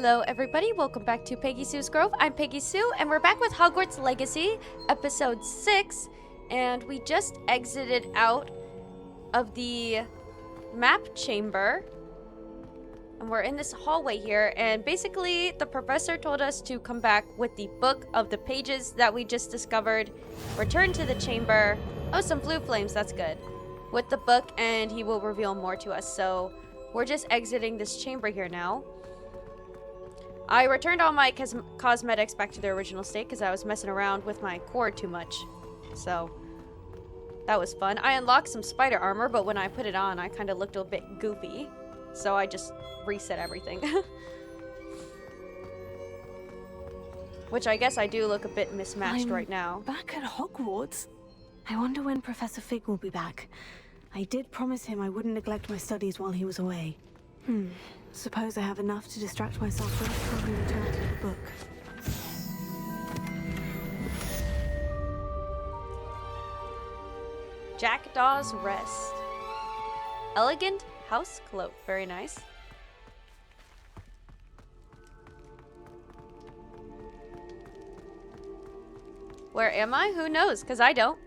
Hello everybody, welcome back to Peggy Sue's Grove. I'm Peggy Sue, and we're back with Hogwarts Legacy, episode 6, and we just exited out of the map chamber, and we're in this hallway here, and basically the professor told us to come back with the book of the pages that we just discovered, return to the chamber, oh, some blue flames, that's good, with the book, and he will reveal more to us, so we're just exiting this chamber here now. I returned all my cosmetics back to their original state because I was messing around with my cord too much. So, that was fun. I unlocked some spider armor, but when I put it on, I kind of looked a bit goofy. So I just reset everything. Which I guess I do look a bit mismatched right now. Back at Hogwarts? I wonder when Professor Fig will be back. I did promise him I wouldn't neglect my studies while he was away. Suppose I have enough to distract myself first before we return to the book. Jackdaw's Rest. Elegant house cloak. Very nice. Where am I? Who knows? Because I don't.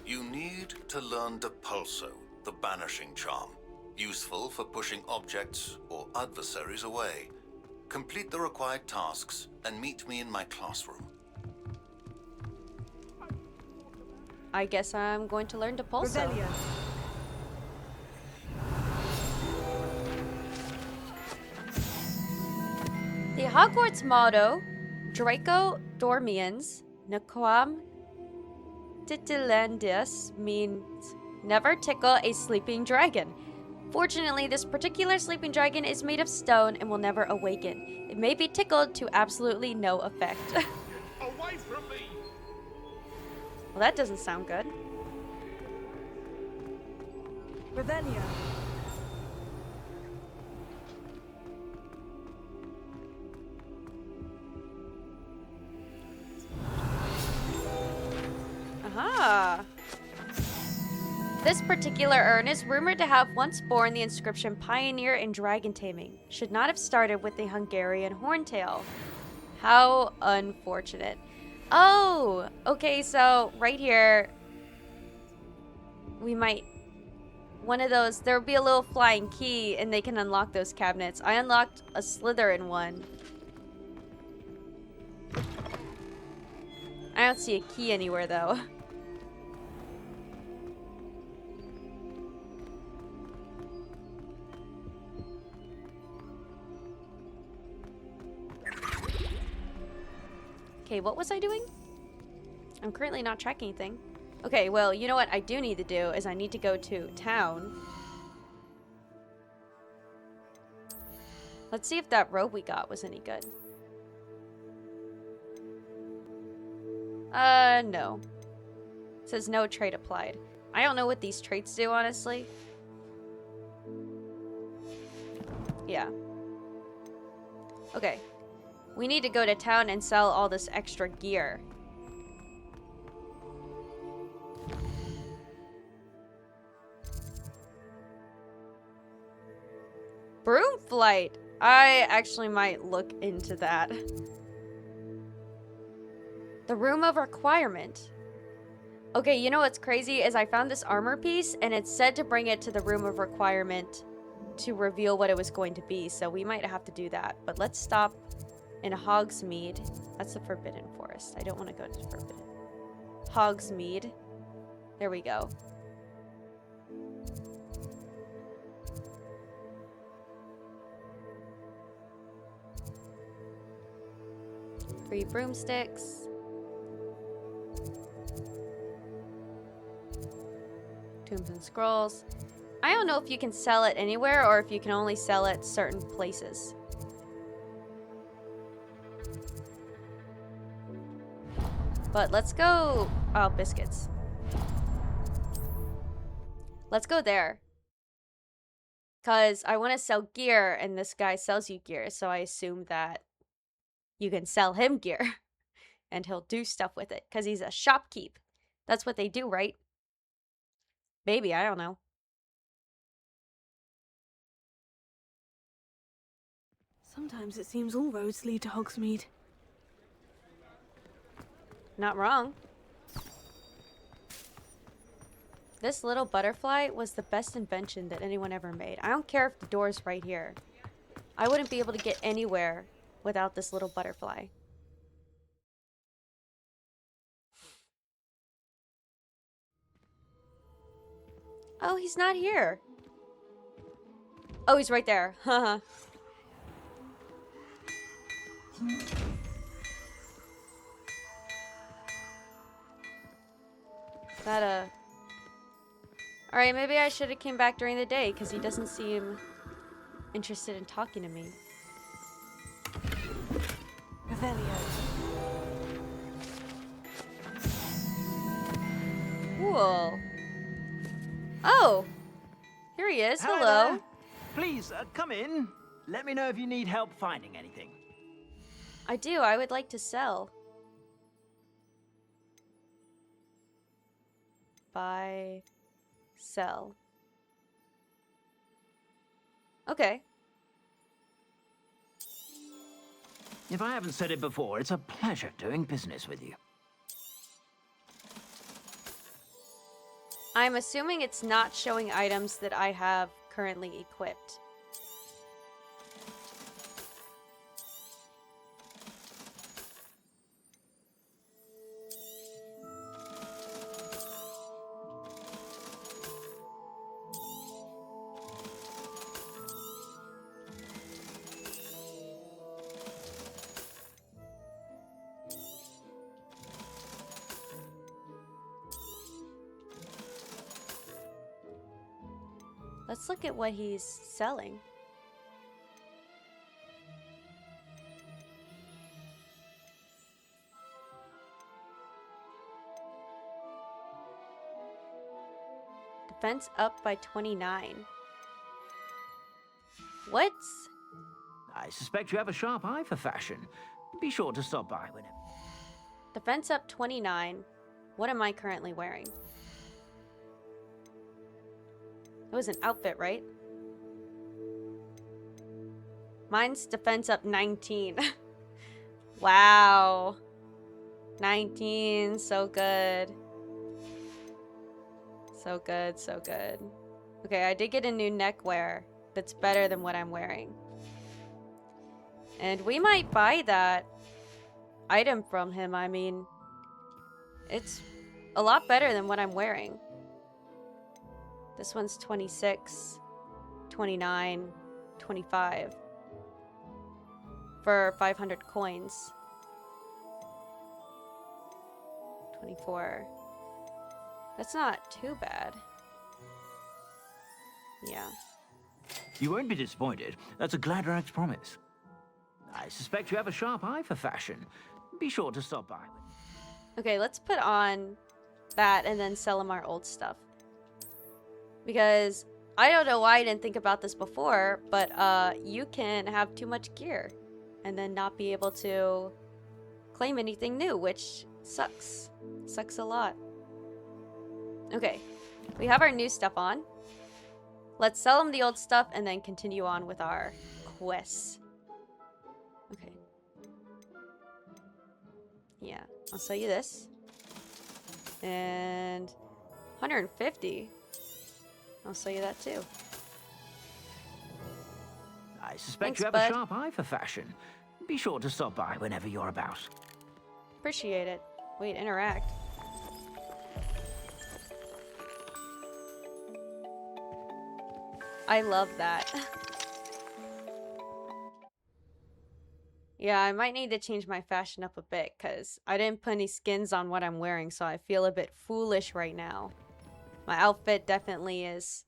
You need to learn Depulso, the banishing charm. Useful for pushing objects or adversaries away. Complete the required tasks and meet me in my classroom. I guess I'm going to learn Depulso. The Hogwarts motto, Draco Dormiens, Nequam Titilandus, means never tickle a sleeping dragon. Fortunately, this particular sleeping dragon is made of stone and will never awaken. It may be tickled to absolutely no effect. Away from me! Well, that doesn't sound good. Revelio. Aha! This particular urn is rumored to have once borne the inscription Pioneer in Dragon Taming. Should not have started with the Hungarian horntail. How unfortunate. Oh! Okay, so right here, we might... One of those, there'll be a little flying key and they can unlock those cabinets. I unlocked a Slytherin one. I don't see a key anywhere though. Okay, what was I doing? I'm currently not tracking anything. Okay, well, you know what I do need to do is I need to go to town. Let's see if that robe we got was any good. No. It says no trait applied. I don't know what these traits do, honestly. Yeah. Okay. We need to go to town and sell all this extra gear. Broom flight! I actually might look into that. The room of requirement. Okay, you know what's crazy is I found this armor piece and it said to bring it to the room of requirement to reveal what it was going to be, so we might have to do that. But let's stop in Hogsmeade. That's the Forbidden Forest. I don't want to go to Forbidden. Hogsmeade. There we go. Free broomsticks. Tombs and scrolls. I don't know if you can sell it anywhere or if you can only sell it certain places. But let's go... Oh, biscuits. Let's go there. Because I want to sell gear, and this guy sells you gear, so I assume that you can sell him gear. And he'll do stuff with it, because he's a shopkeep. That's what they do, right? Maybe, I don't know. Sometimes it seems all roads lead to Hogsmeade. Not wrong. This little butterfly was the best invention that anyone ever made. I don't care if the door's right here. I wouldn't be able to get anywhere without this little butterfly. Oh, he's not here. Oh, he's right there. Haha. That, Alright, maybe I should have came back during the day, because he doesn't seem interested in talking to me. Revelio. Cool. Oh! Here he is. Hello. There. Please, come in. Let me know if you need help finding anything. I do. I would like to sell. Buy. Sell. Okay. If I haven't said it before, it's a pleasure doing business with you. I'm assuming it's not showing items that I have currently equipped. Let's look at what he's selling. Defense up by 29. What? I suspect you have a sharp eye for fashion. Be sure to stop by whenever. Defense up 29. What am I currently wearing? It was an outfit, right? Mine's defense up 19. Wow. 19. So good. So good, so good. Okay, I did get a new neckwear that's better than what I'm wearing. And we might buy that item from him. I mean, it's a lot better than what I'm wearing. This one's 26, 29, 25 for 500 coins. 24. That's not too bad. Yeah. You won't be disappointed. That's a Gladrax promise. I suspect you have a sharp eye for fashion. Be sure to stop by. Okay, let's put on that and then sell him our old stuff. Because I don't know why I didn't think about this before, but you can have too much gear and then not be able to claim anything new, which sucks. Sucks a lot. Okay, we have our new stuff on. Let's sell him the old stuff and then continue on with our quests. Okay. Yeah, I'll sell you this. And 150. I'll sell you that too. I suspect Thanks, you have bud. a sharp eye for fashion. Be sure to stop by whenever you're about. Appreciate it. Wait, interact. I love that. Yeah, I might need to change my fashion up a bit, because I didn't put any skins on what I'm wearing, so I feel a bit foolish right now. My outfit definitely is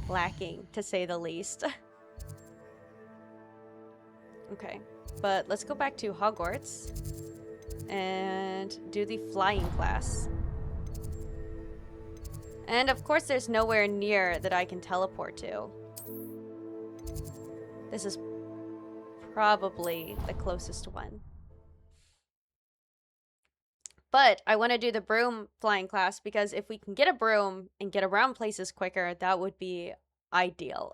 lacking, to say the least. Okay, but let's go back to Hogwarts and do the flying class. And of course there's nowhere near that I can teleport to. This is probably the closest one. But I want to do the broom flying class because if we can get a broom and get around places quicker, that would be ideal.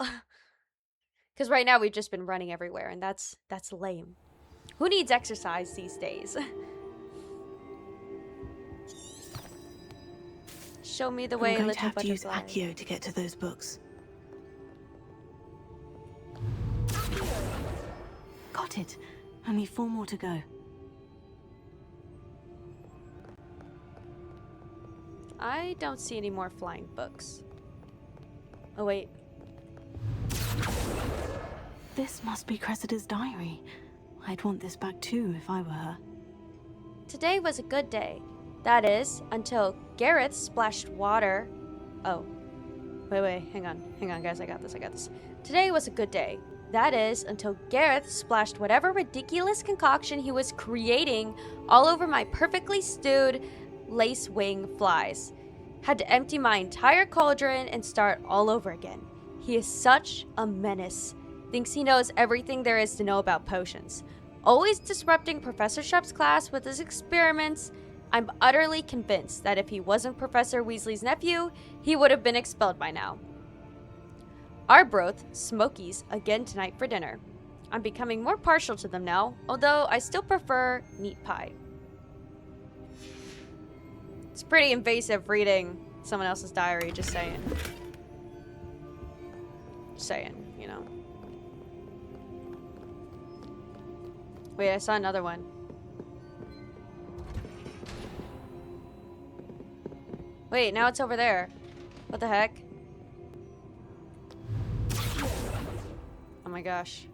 Because right now we've just been running everywhere, and that's lame. Who needs exercise these days? Show me the way, I'm going little to have to use butterfly. Accio to get to those books. Got it. Only 4 more to go. I don't see any more flying books. Oh, wait. This must be Cressida's diary. I'd want this back too if I were her. Today was a good day. That is, until Gareth splashed water. Oh. Wait, hang on, guys, I got this. Today was a good day. That is, until Gareth splashed whatever ridiculous concoction he was creating all over my perfectly stewed lace wing flies. Had to empty my entire cauldron and start all over again. He is such a menace. Thinks he knows everything there is to know about potions. Always disrupting Professor Sharp's class with his experiments. I'm utterly convinced that if he wasn't Professor Weasley's nephew, he would have been expelled by now. Arbroath Smokies again tonight for dinner. I'm becoming more partial to them now, although I still prefer meat pie. It's pretty invasive reading someone else's diary, just saying. Just saying, you know. Wait, I saw another one. Wait, now it's over there. What the heck? Oh my gosh.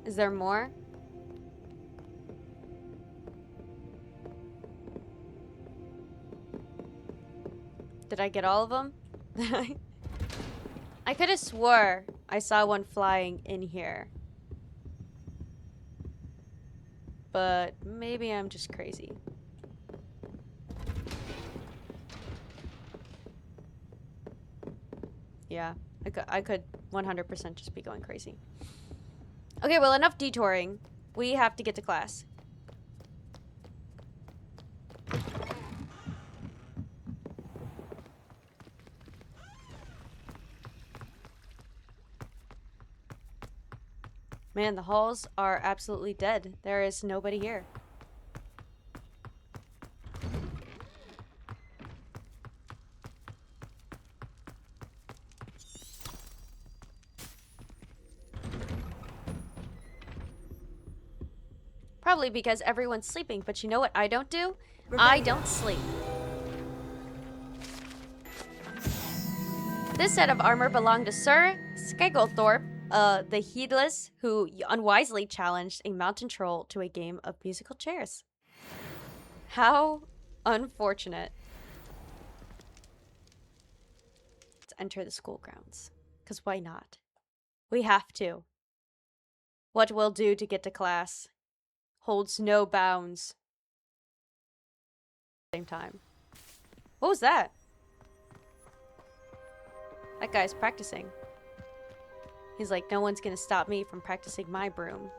Is there more? Did I get all of them? I could have swore I saw one flying in here. But maybe I'm just crazy. Yeah, I could 100% just be going crazy. Okay, well, enough detouring. We have to get to class. Man, the halls are absolutely dead. There is nobody here. Probably because everyone's sleeping, but you know what I don't do? I don't sleep. This set of armor belonged to Sir Skegglethorpe, the Heedless, who unwisely challenged a mountain troll to a game of musical chairs. How unfortunate. Let's enter the school grounds. Because why not? We have to. What we'll do to get to class holds no bounds. Same time. What was that? That guy's practicing. He's like, no one's gonna stop me from practicing my broom.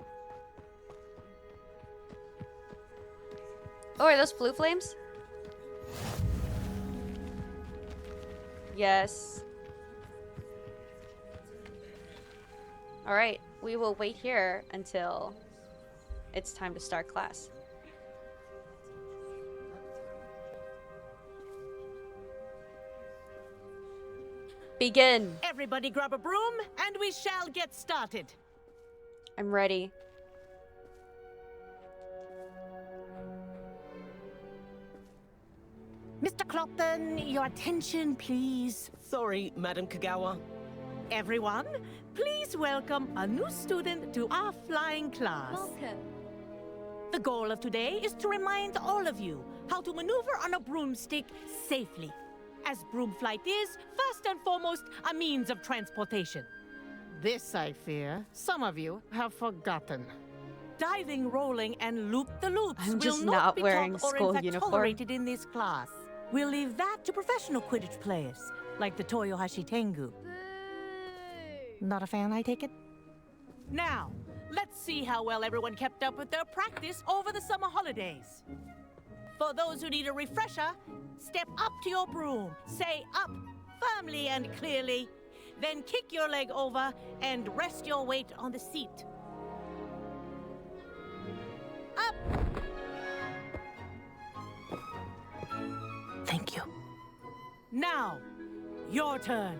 Oh, are those blue flames? Yes. Alright, we will wait here until it's time to start class. Begin. Everybody grab a broom, and we shall get started. I'm ready. Mr. Clopton, your attention, please. Sorry, Madam Kogawa. Everyone, please welcome a new student to our flying class. Welcome. The goal of today is to remind all of you how to maneuver on a broomstick safely, as broom flight is, first and foremost, a means of transportation. This, I fear, some of you have forgotten. Diving, rolling, and loop-the-loops I'm just will not be wearing taught or school in fact uniform. tolerated in this class. We'll leave that to professional Quidditch players, like the Toyohashi Tengu. Not a fan, I take it? Now, let's see how well everyone kept up with their practice over the summer holidays. For those who need a refresher, step up to your broom, say up firmly and clearly, then kick your leg over and rest your weight on the seat. Up! Thank you. Now, your turn.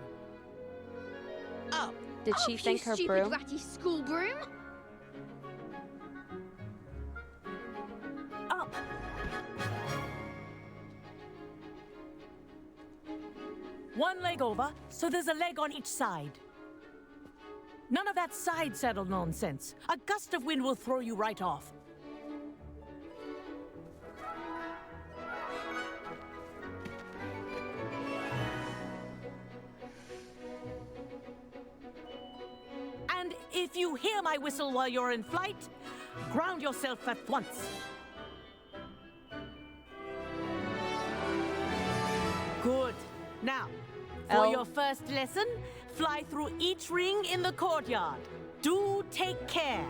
Up. Did she think her broom? Ratty school broom? Up. One leg over, so there's a leg on each side. None of that side saddle nonsense. A gust of wind will throw you right off. And if you hear my whistle while you're in flight, ground yourself at once. Good. Now, for your first lesson, fly through each ring in the courtyard. Do take care.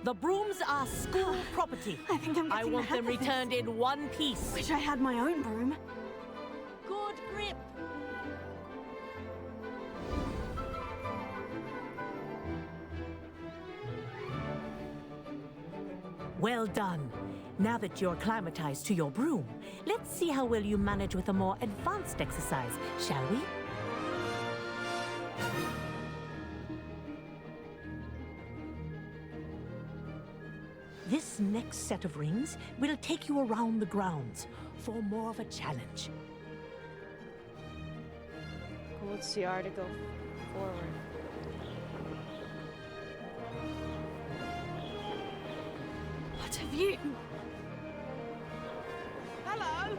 The brooms are school property. I think I'm getting I want the them hang of this. returned in one piece. Wish I had my own broom. Good grip. Well done. Now that you're acclimatized to your broom, let's see how well you manage with a more advanced exercise, shall we? This next set of rings will take you around the grounds for more of a challenge. Hold CR to go forward. What have you? Hello.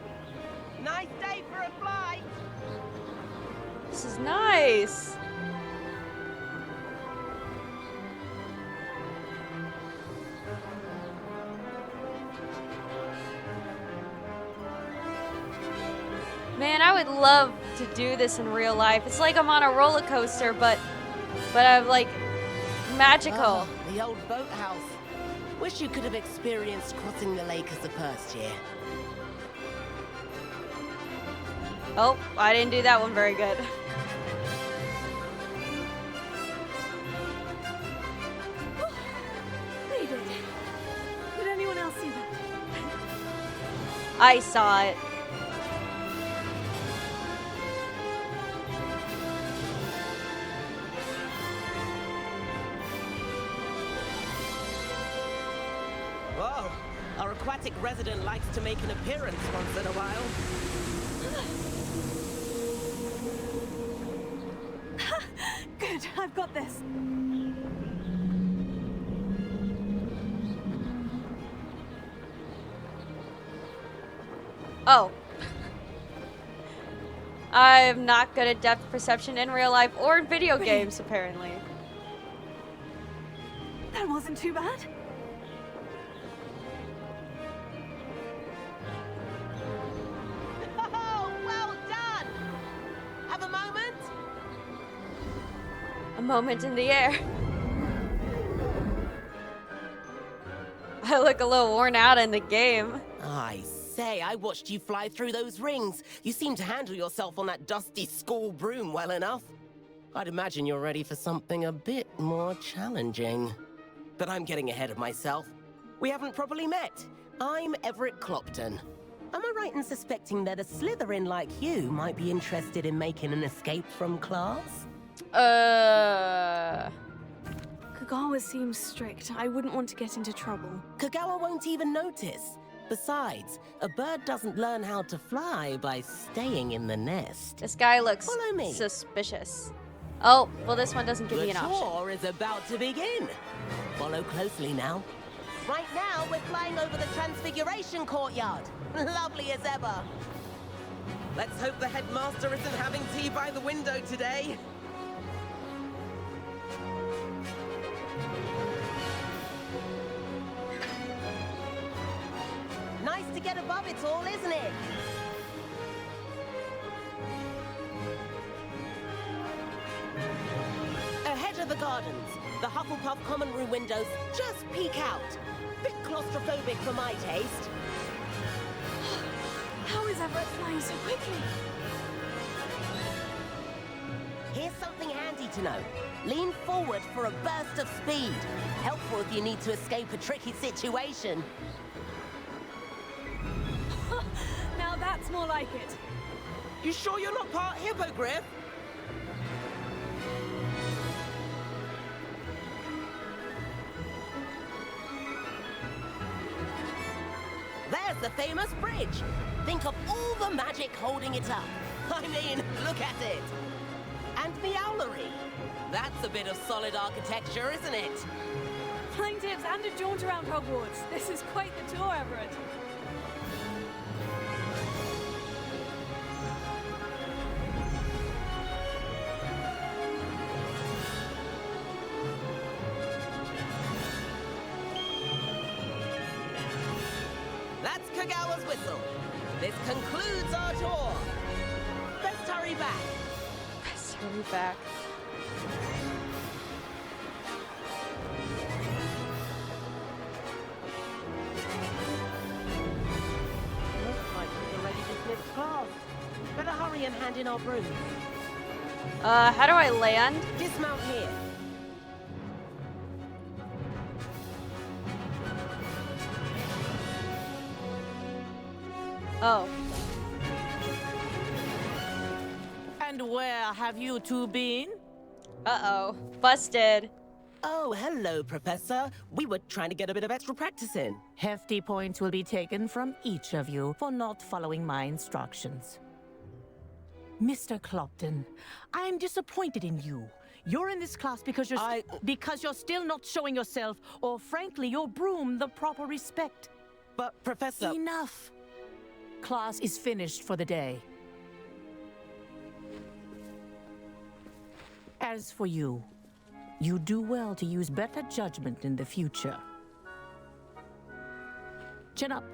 Nice day for a flight. This is nice. Man, I would love to do this in real life. It's like I'm on a roller coaster, but I'm like magical. Oh, the old boathouse. Wish you could have experienced crossing the lake as a first year. Oh, I didn't do that one very good. They did. Did anyone else see that? I saw it. Whoa, our aquatic resident likes to make an appearance once in a while. Good, I've got this. Oh. I'm not good at depth perception in real life or in video games, apparently. That wasn't too bad. Oh, well done! Have a moment? A moment in the air. I look a little worn out in the game. I say, I watched you fly through those rings. You seem to handle yourself on that dusty school broom well enough. I'd imagine you're ready for something a bit more challenging. But I'm getting ahead of myself. We haven't properly met. I'm Everett Clopton. Am I right in suspecting that a Slytherin like you might be interested in making an escape from class? Kogawa seems strict. I wouldn't want to get into trouble. Kogawa won't even notice. Besides, a bird doesn't learn how to fly by staying in the nest. This guy looks Follow me. suspicious. Oh, well, this one doesn't give me The an option. tour is about to begin. Follow closely now. Right now, we're flying over the Transfiguration Courtyard. Lovely as ever. Let's hope the headmaster isn't having tea by the window today. Nice to get above it all, isn't it? Ahead of the gardens, the Hufflepuff common room windows just peek out. Bit claustrophobic for my taste. Everett's flying so quickly. Here's something handy to know. Lean forward for a burst of speed. Helpful if you need to escape a tricky situation. Now that's more like it. You sure you're not part hippogriff? There's the famous bridge. Think of all the magic holding it up. I mean, look at it. And the owlery. That's a bit of solid architecture, isn't it? Flying tips and a jaunt around Hogwarts. This is quite the tour, Everett. That's Kogawa's whistle. This concludes our tour. Best hurry back. Best hurry back. Looks like we've already dismissed class. Better hurry and hand in our broom. How do I land? Dismount here. Oh. And where have you two been? Uh-oh. Busted. Oh, hello, Professor. We were trying to get a bit of extra practice in. Hefty points will be taken from each of you for not following my instructions. Mr. Clopton, I'm disappointed in you. You're in this class because you're still not showing yourself, or frankly, your broom the proper respect. But, Professor... Enough. Class is finished for the day. As for you, you do well to use better judgment in the future. Chin up.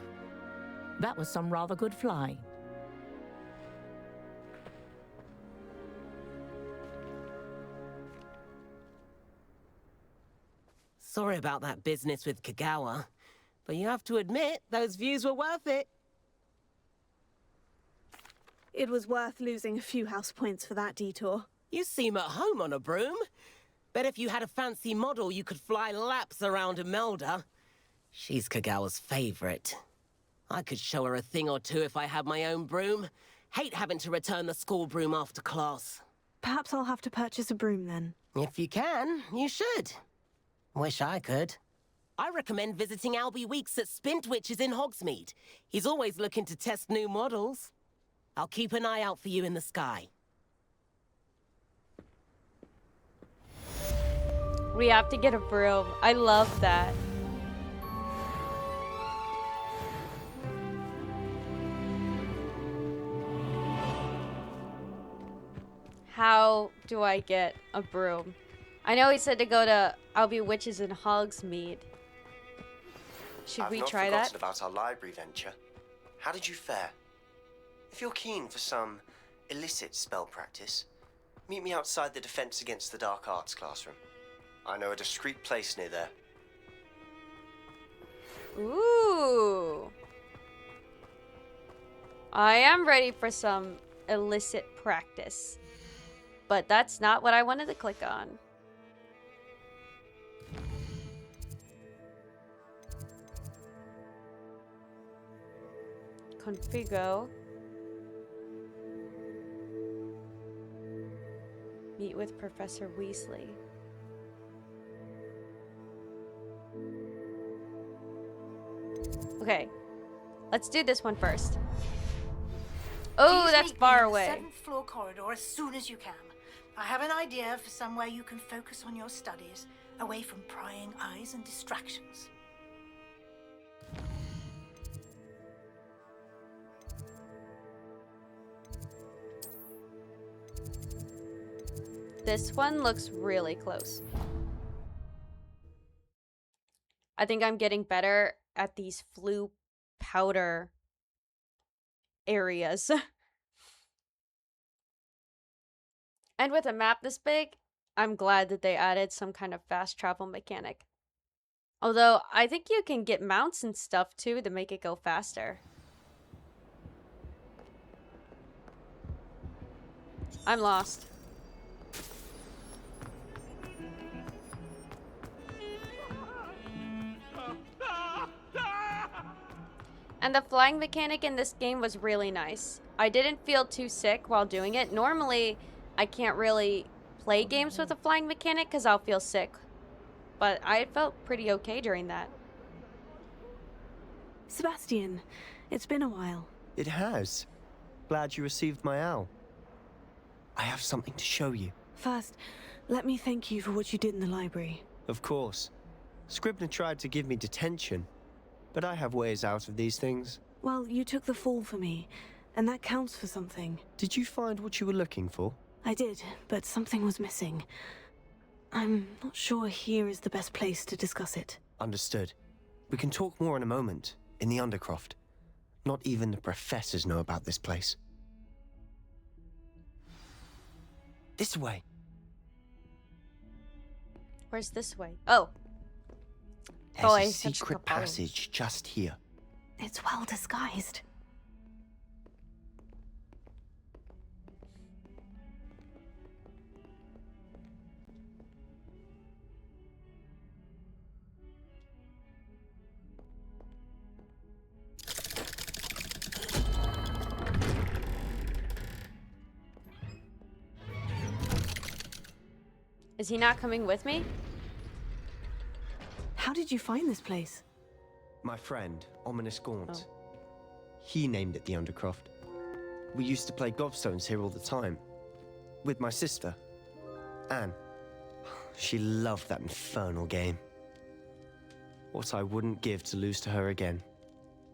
That was some rather good flying. Sorry about that business with Kogawa, but you have to admit, those views were worth it. It was worth losing a few house points for that detour. You seem at home on a broom. Bet if you had a fancy model, you could fly laps around Imelda. She's Kogawa's favorite. I could show her a thing or two if I had my own broom. Hate having to return the school broom after class. Perhaps I'll have to purchase a broom then. If you can, you should. Wish I could. I recommend visiting Albie Weeks at Spintwitches in Hogsmeade. He's always looking to test new models. I'll keep an eye out for you in the sky. We have to get a broom. I love that. How do I get a broom? I know he said to go to Albie Witches in Hogsmeade. Should we try that? I've not forgotten about our library venture. How did you fare? If you're keen for some illicit spell practice, meet me outside the Defense Against the Dark Arts classroom. I know a discreet place near there. Ooh. I am ready for some illicit practice. But that's not what I wanted to click on. Confringo. Meet with Professor Weasley. Okay, let's do this one first. Oh, Please that's meet far me in away. the 7th floor corridor as soon as you can. I have an idea for somewhere you can focus on your studies, away from prying eyes and distractions. This one looks really close. I think I'm getting better at these flue powder areas. And with a map this big, I'm glad that they added some kind of fast travel mechanic. Although, I think you can get mounts and stuff too to make it go faster. I'm lost. And the flying mechanic in this game was really nice. I didn't feel too sick while doing it. Normally, I can't really play games with a flying mechanic because I'll feel sick. But I felt pretty okay during that. Sebastian, it's been a while. It has. Glad you received my owl. I have something to show you. First, let me thank you for what you did in the library. Of course. Scribner tried to give me detention, but I have ways out of these things. Well, you took the fall for me, and that counts for something. Did you find what you were looking for? I did, but something was missing. I'm not sure here is the best place to discuss it. Understood. We can talk more in a moment, in the Undercroft. Not even the professors know about this place. This way. Where's this way? Oh. There's a such secret proposals. passage just here. It's well disguised. Is he not coming with me? How did you find this place? My friend, Ominous Gaunt. Oh. He named it the Undercroft. We used to play gobstones here all the time. With my sister, Anne. She loved that infernal game. What I wouldn't give to lose to her again.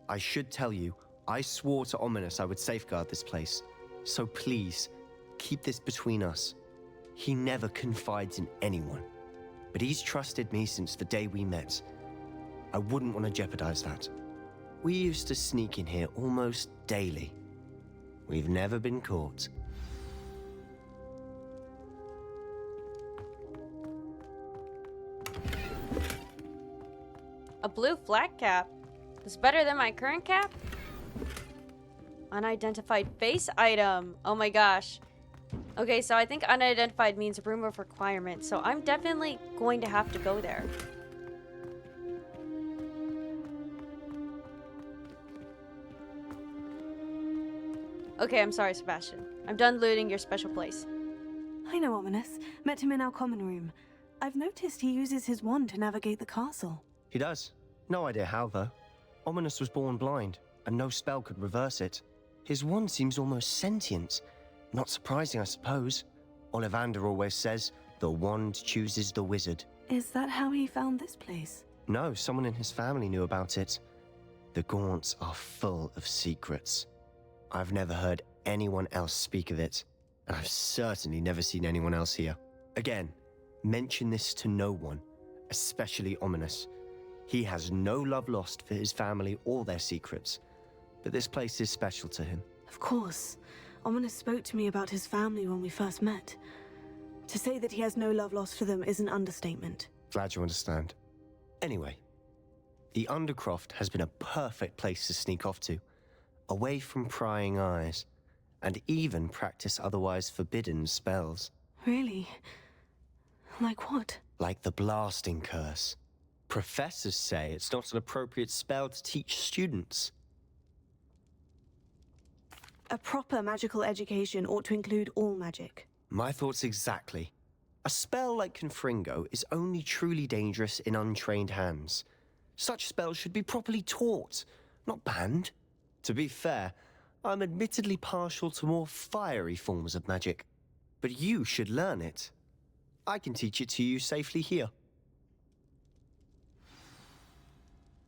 I should tell you, I swore to Ominous I would safeguard this place. So please, keep this between us. He never confides in anyone. But he's trusted me since the day we met. I wouldn't want to jeopardize that. We used to sneak in here almost daily. We've never been caught. A blue flat cap. It's better than my current cap? Unidentified face item. Oh my gosh. Okay, so I think unidentified means room of requirement, so I'm definitely going to have to go there. Okay, I'm sorry, Sebastian. I'm done looting your special place. I know Ominous. Met him in our common room. I've noticed he uses his wand to navigate the castle. He does. No idea how, though. Ominous was born blind, and no spell could reverse it. His wand seems almost sentient. Not surprising, I suppose. Ollivander always says, the wand chooses the wizard. Is that how he found this place? No, someone in his family knew about it. The Gaunts are full of secrets. I've never heard anyone else speak of it, and I've certainly never seen anyone else here. Again, mention this to no one, especially Ominous. He has no love lost for his family or their secrets, but this place is special to him. Of course. Ominous spoke to me about his family when we first met. To say that he has no love lost for them is an understatement. Glad you understand. Anyway, the Undercroft has been a perfect place to sneak off to, away from prying eyes, and even practice otherwise forbidden spells. Really? Like what? Like the blasting curse. Professors say it's not an appropriate spell to teach students. A proper magical education ought to include all magic. My thoughts exactly. A spell like Confringo is only truly dangerous in untrained hands. Such spells should be properly taught, not banned. To be fair, I'm admittedly partial to more fiery forms of magic, but you should learn it. I can teach it to you safely here.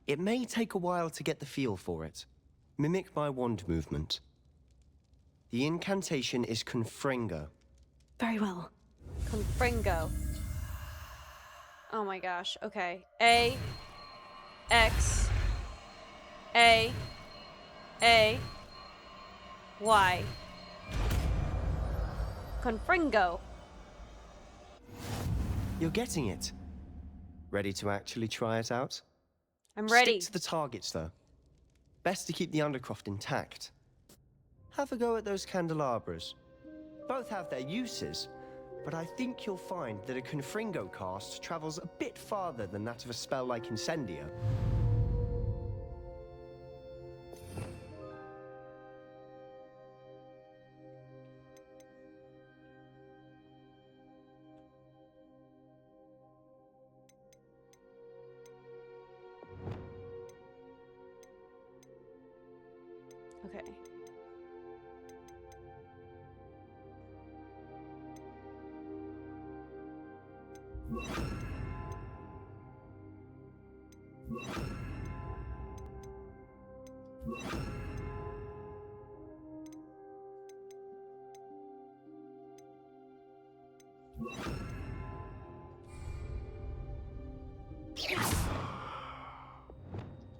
It may take a while to get the feel for it. Mimic my wand movement. The incantation is Confringo. Very well. Confringo. Oh my gosh. Okay. A. X. A. A. Y. Confringo. You're getting it. Ready to actually try it out? I'm ready. Stick to the targets, though. Best to keep the Undercroft intact. Have a go at those candelabras. Both have their uses, but I think you'll find that a Confringo cast travels a bit farther than that of a spell like Incendio. Okay.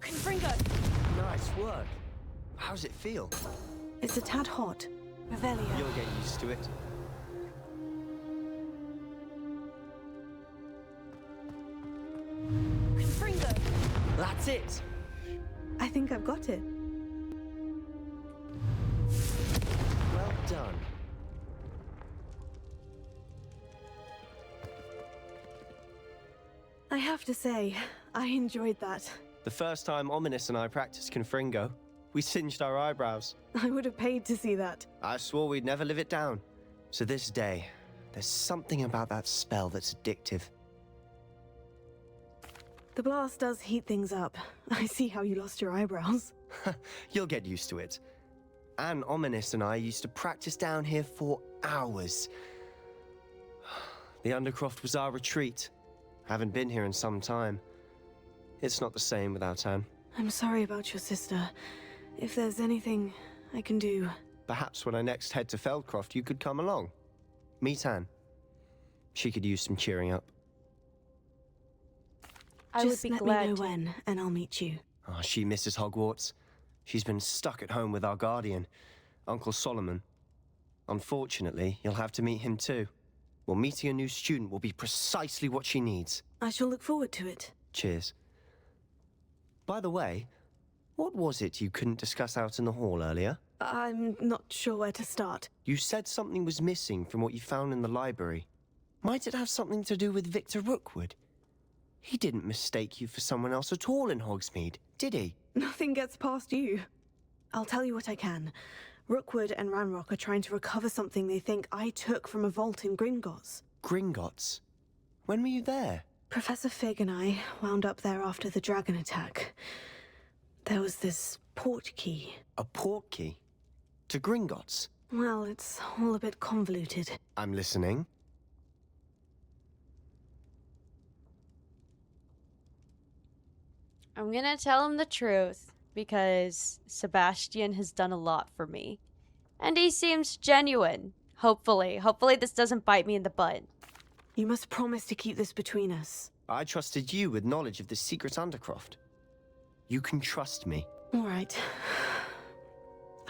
Confringo! Nice work. How's it feel? It's a tad hot. Revelio. You'll get used to it. Confringo! That's it. I think I've got it. Well done. I have to say, I enjoyed that. The first time Ominous and I practiced Confringo, we singed our eyebrows. I would have paid to see that. I swore we'd never live it down. So this day, there's something about that spell that's addictive. The blast does heat things up. I see how you lost your eyebrows. You'll get used to it. Anne Ominous and I used to practice down here for hours. The Undercroft was our retreat. Haven't been here in some time. It's not the same without Anne. I'm sorry about your sister. If there's anything I can do... Perhaps when I next head to Feldcroft, you could come along. Meet Anne. She could use some cheering up. I Just would be let glad me know to. when, and I'll meet you. Oh, she misses Hogwarts. She's been stuck at home with our guardian, Uncle Solomon. Unfortunately, you'll have to meet him too. Well, meeting a new student will be precisely what she needs. I shall look forward to it. Cheers. By the way, what was it you couldn't discuss out in the hall earlier? I'm not sure where to start. You said something was missing from what you found in the library. Might it have something to do with Victor Rookwood? He didn't mistake you for someone else at all in Hogsmeade, did he? Nothing gets past you. I'll tell you what I can. Rookwood and Ranrock are trying to recover something they think I took from a vault in Gringotts. Gringotts? When were you there? Professor Fig and I wound up there after the dragon attack. There was this port key. A port key? To Gringotts? Well, it's all a bit convoluted. I'm listening. I'm gonna tell him the truth, because Sebastian has done a lot for me. And he seems genuine. Hopefully. Hopefully this doesn't bite me in the butt. You must promise to keep this between us. I trusted you with knowledge of the secret Undercroft. You can trust me. All right.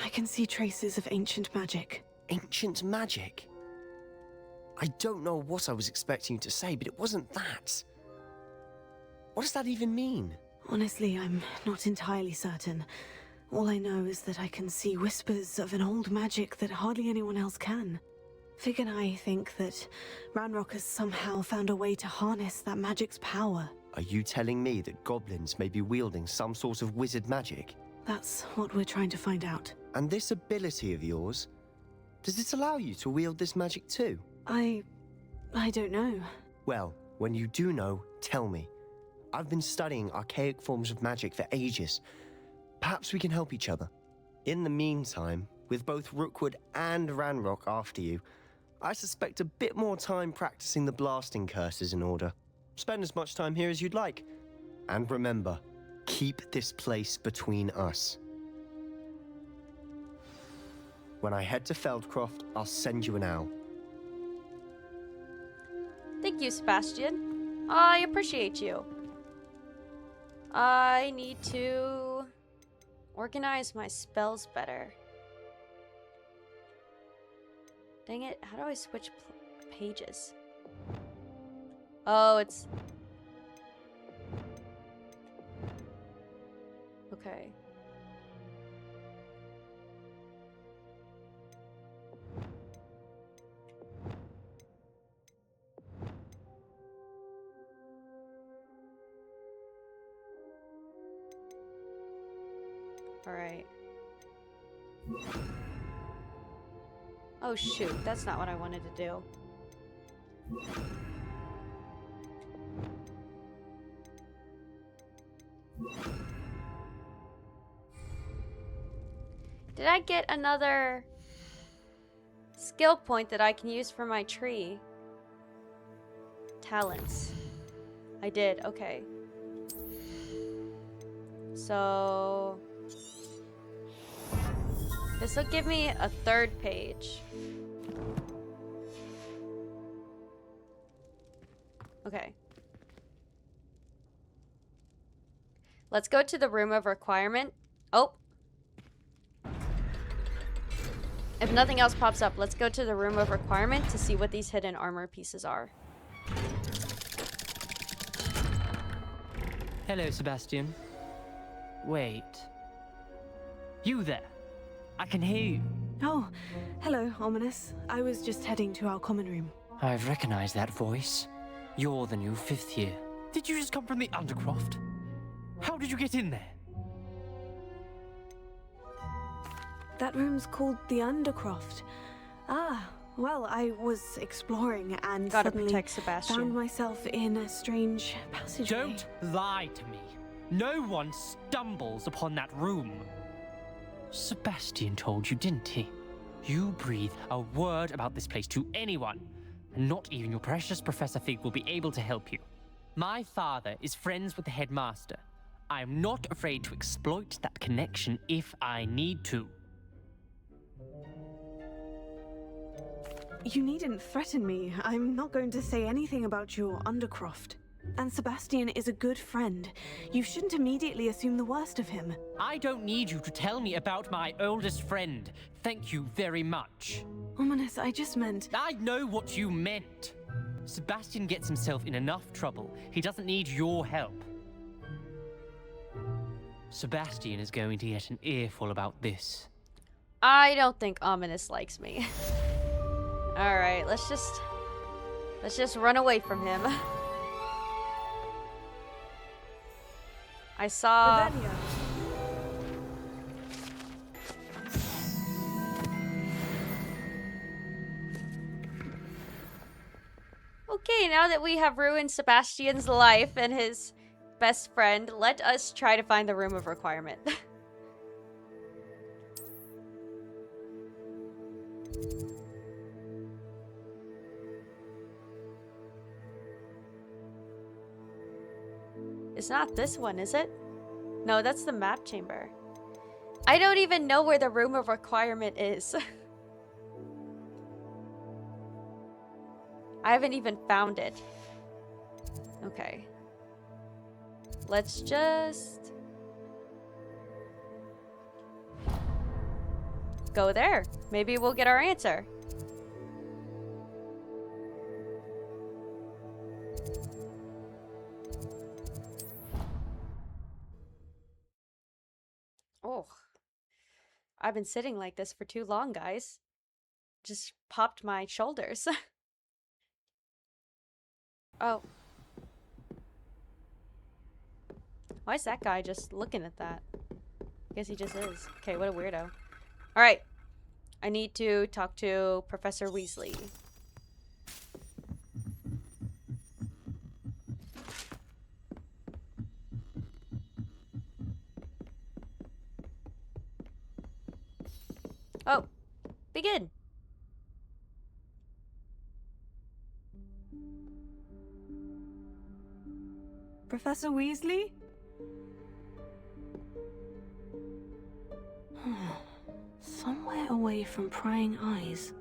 I can see traces of ancient magic. Ancient magic? I don't know what I was expecting you to say, but it wasn't that. What does that even mean? Honestly, I'm not entirely certain. All I know is that I can see whispers of an old magic that hardly anyone else can. Fig and I think that Ranrock has somehow found a way to harness that magic's power. Are you telling me that goblins may be wielding some sort of wizard magic? That's what we're trying to find out. And this ability of yours, does it allow you to wield this magic too? I don't know. Well, when you do know, tell me. I've been studying archaic forms of magic for ages. Perhaps we can help each other. In the meantime, with both Rookwood and Ranrock after you, I suspect a bit more time practicing the blasting curse is in order. Spend as much time here as you'd like. And remember, keep this place between us. When I head to Feldcroft, I'll send you an owl. Thank you, Sebastian. I appreciate you. I need to organize my spells better. Dang it, how do I switch pages? Oh, it's... Okay. Alright. Oh shoot, that's not what I wanted to do. Did I get another skill point that I can use for my tree? Talents. I did, okay. So this will give me a third page. Okay. Let's go to the room of requirement. Oh. If nothing else pops up, let's go to the room of requirement to see what these hidden armor pieces are. Hello, Sebastian. Wait. You there? I can hear you. Oh, hello, Ominous. I was just heading to our common room. I've recognized that voice. You're the new 5th year. Did you just come from the Undercroft? How did you get in there? That room's called the Undercroft. Ah, well, I was exploring and Gotta suddenly protect Sebastian. found myself in a strange passageway. Don't lie to me. No one stumbles upon that room. Sebastian told you, didn't he? You breathe a word about this place to anyone, and not even your precious Professor Fig will be able to help you. My father is friends with the headmaster. I'm not afraid to exploit that connection if I need to. You needn't threaten me. I'm not going to say anything about your Undercroft. And Sebastian is a good friend. You shouldn't immediately assume the worst of him. I don't need you to tell me about my oldest friend. Thank you very much. Ominous, I just meant... I know what you meant. Sebastian gets himself in enough trouble. He doesn't need your help. Sebastian is going to get an earful about this. I don't think Ominous likes me. Alright, let's just run away from him. I saw... Okay, now that we have ruined Sebastian's life and his best friend, let us try to find the room of requirement. It's not this one, is it? No, that's the map chamber. I don't even know where the room of requirement is. I haven't even found it. Okay. Let's just... go there. Maybe we'll get our answer. Oh, I've been sitting like this for too long, guys. Just popped my shoulders. Oh. Why is that guy just looking at that? I guess he just is. Okay, what a weirdo. Alright. I need to talk to Professor Weasley. Oh, begin. Professor Weasley? Somewhere away from prying eyes.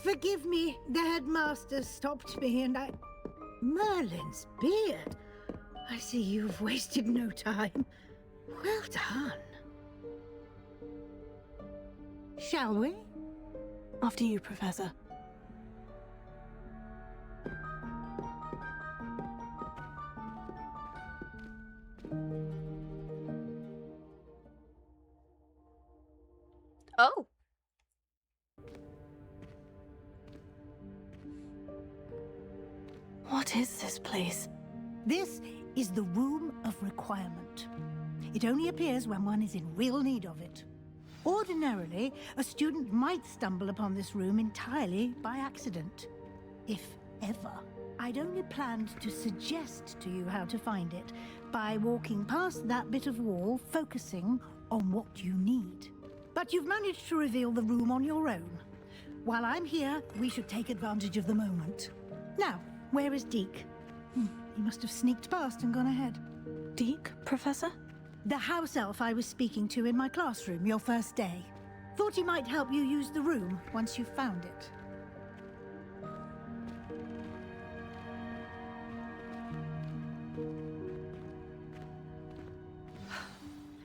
Forgive me, the headmaster stopped me and I... Merlin's beard. I see you've wasted no time. Well done. Shall we? After you, Professor. Oh. What is this place? This is the Room of Requirement. It only appears when one is in real need of it. Ordinarily, a student might stumble upon this room entirely by accident, if ever. I'd only planned to suggest to you how to find it by walking past that bit of wall, focusing on what you need. But you've managed to reveal the room on your own. While I'm here, we should take advantage of the moment. Now, where is Deke? He must have sneaked past and gone ahead. Deke, Professor? The house elf I was speaking to in my classroom your first day. Thought he might help you use the room once you found it.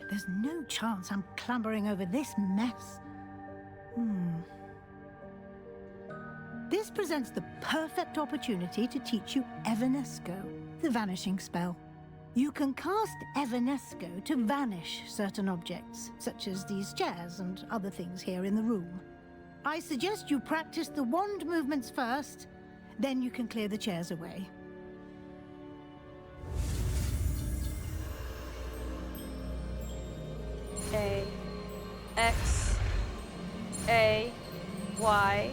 There's no chance I'm clambering over this mess. This presents the perfect opportunity to teach you Evanesco, the vanishing spell. You can cast Evanesco to vanish certain objects, such as these chairs and other things here in the room. I suggest you practice the wand movements first, then you can clear the chairs away. A, X, A, Y,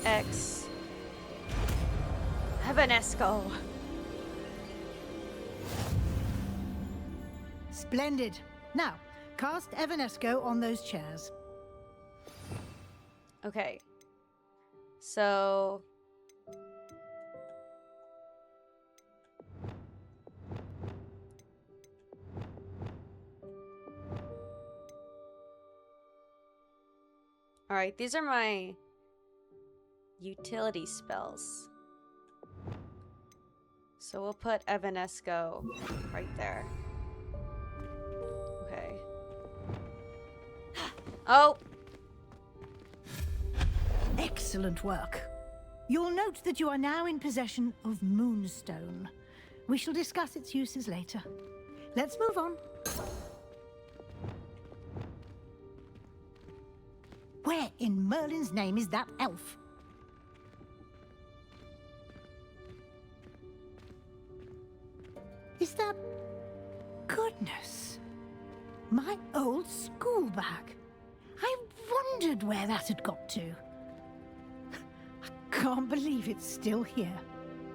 X, Evanesco. Splendid. Now, cast Evanesco on those chairs. Okay. So... Alright, these are my utility spells. So we'll put Evanesco right there. Okay. Oh! Excellent work. You'll note that you are now in possession of Moonstone. We shall discuss its uses later. Let's move on. Where in Merlin's name is that elf? Is that... Goodness. My old school bag. I wondered where that had got to. I can't believe it's still here.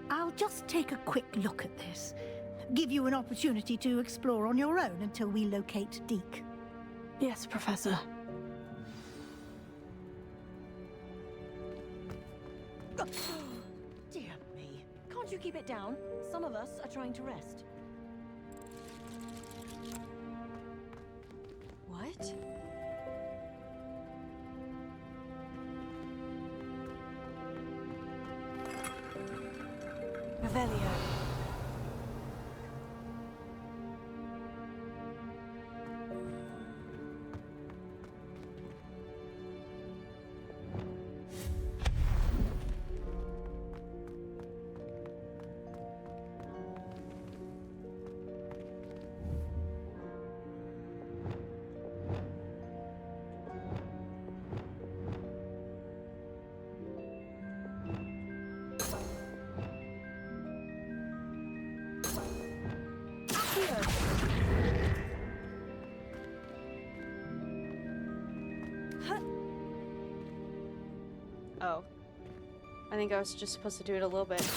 I'll just take a quick look at this. Give you an opportunity to explore on your own until we locate Deke. Yes, Professor. Dear me. Can't you keep it down? Some of us are trying to rest. What? Revelio. Oh. I think I was just supposed to do it a little bit.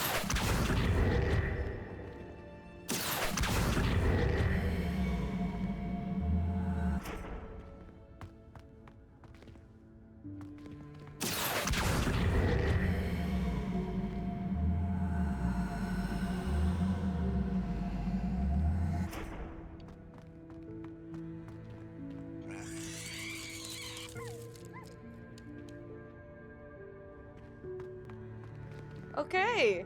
Okay.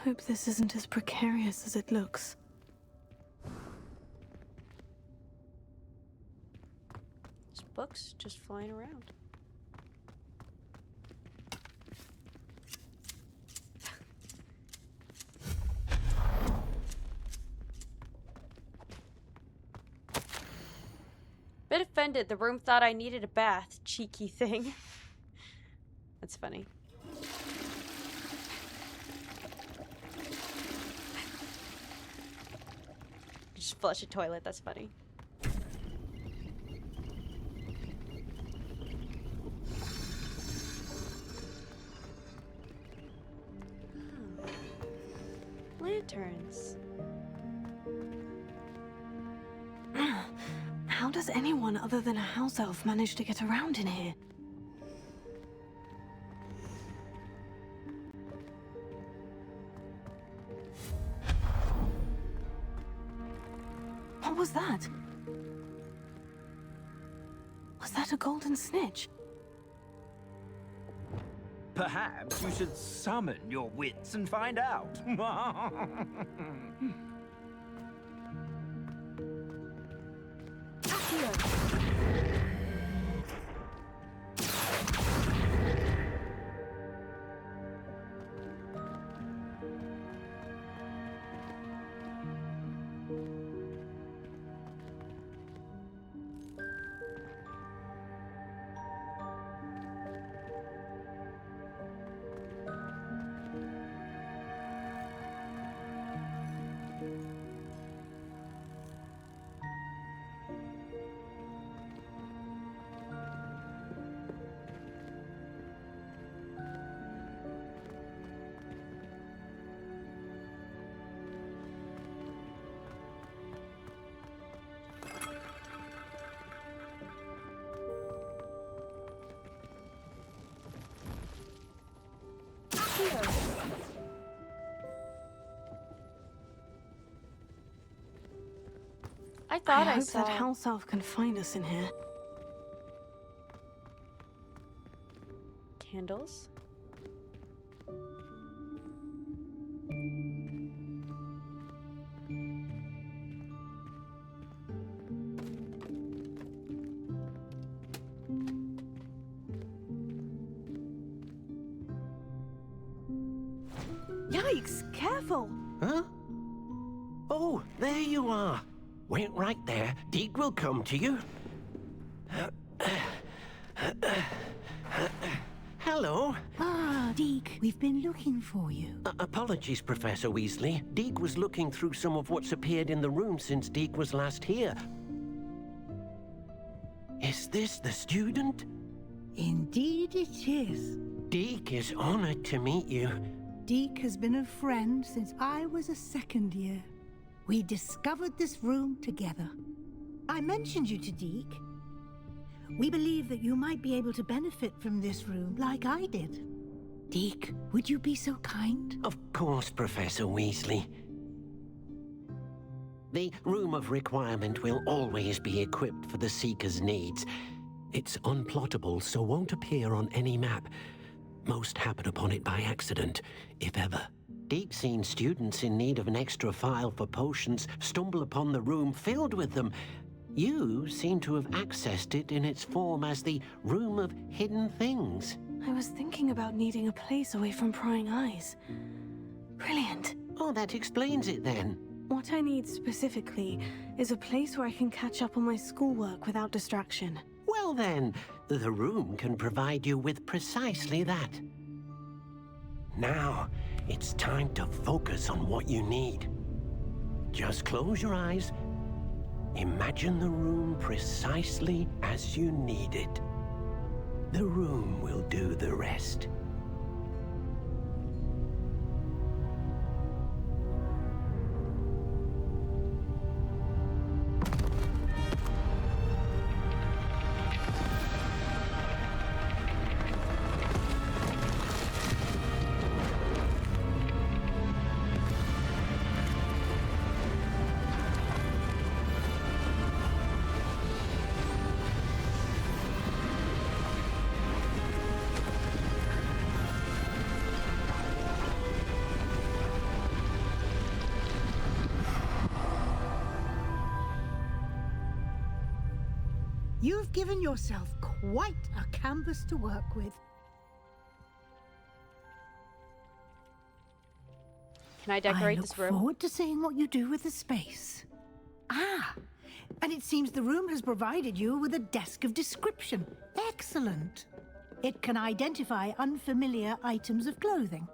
Hope this isn't as precarious as it looks. There's books just flying around. bit offended. The room thought I needed a bath. Cheeky thing. That's funny. Just flush a toilet. That's funny. Lanterns. How does anyone other than a house elf manage to get around in here? What was that? Was that a golden snitch? Perhaps you should summon your wits and find out. I thought I hope saw that house elf can find us in here. candles. Yikes! Careful! Huh? Oh, there you are. Wait right there. Deke will come to you. Hello. Ah, Deke, we've been looking for you. Apologies, Professor Weasley. Deke was looking through some of what's appeared in the room since Deke was last here. Is this the student? Indeed it is. Deke is honored to meet you. Deke has been a friend since I was a second year. We discovered this room together. I mentioned you to Deke. We believe that you might be able to benefit from this room like I did. Deke, would you be so kind? Of course, Professor Weasley. The Room of Requirement will always be equipped for the Seeker's needs. It's unplottable, so won't appear on any map. Most happen upon it by accident, if ever. Deke's seen students in need of an extra file for potions stumble upon the room filled with them. You seem to have accessed it in its form as the Room of Hidden Things. I was thinking about needing a place away from prying eyes. Brilliant. Oh, that explains it then. What I need specifically is a place where I can catch up on my schoolwork without distraction. Well then, the room can provide you with precisely that. Now, it's time to focus on what you need. Just close your eyes. Imagine the room precisely as you need it. The room will do the rest. You've given yourself quite a canvas to work with. Can I decorate this room? I look forward to seeing what you do with the space. Ah, And it seems the room has provided you with a desk of description. Excellent. It can identify unfamiliar items of clothing.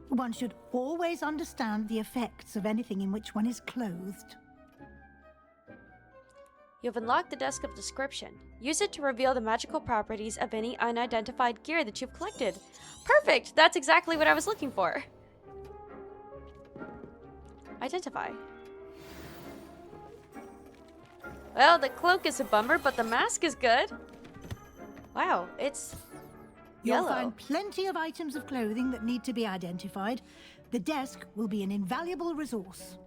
One should always understand the effects of anything in which one is clothed. You have unlocked the desk of description. Use it to reveal the magical properties of any unidentified gear that you've collected. Perfect! That's exactly what I was looking for. Identify. Well, the cloak is a bummer, but the mask is good. Wow, it's You'll yellow. find plenty of items of clothing that need to be identified. The desk will be an invaluable resource.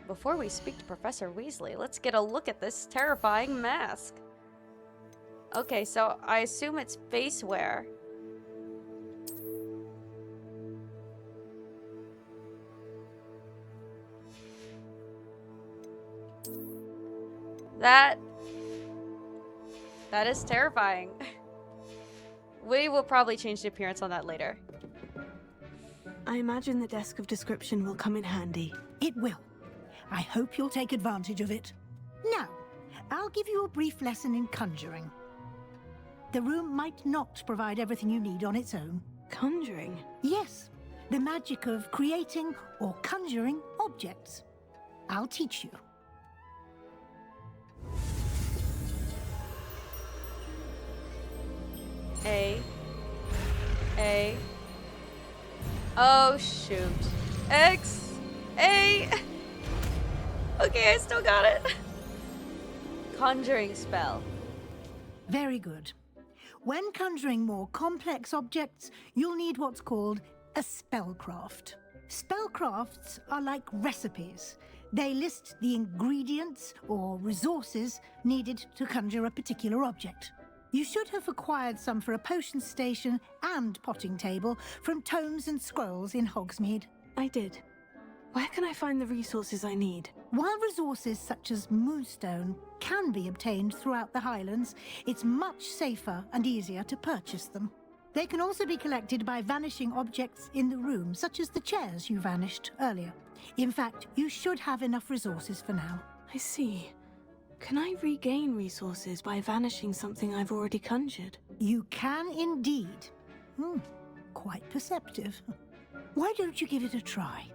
Before we speak to Professor Weasley, let's get a look at this terrifying mask. Okay, so I assume it's face wear. That is terrifying. We will probably change the appearance on that later. I imagine the desk of description will come in handy. It will. I hope you'll take advantage of it. Now, I'll give you a brief lesson in conjuring. The room might not provide everything you need on its own. Conjuring? Yes, the magic of creating or conjuring objects. I'll teach you. A. Oh, shoot. X. A. Okay, I still got it. Conjuring spell. Very good. When conjuring more complex objects, you'll need what's called a spellcraft. Spellcrafts are like recipes. They list the ingredients or resources needed to conjure a particular object. You should have acquired some for a potion station and potting table from tomes and scrolls in Hogsmeade. I did. Where can I find the resources I need? While resources such as moonstone can be obtained throughout the Highlands, it's much safer and easier to purchase them. They can also be collected by vanishing objects in the room, such as the chairs you vanished earlier. In fact, you should have enough resources for now. I see. Can I regain resources by vanishing something I've already conjured? You can indeed. Quite perceptive. Why don't you give it a try?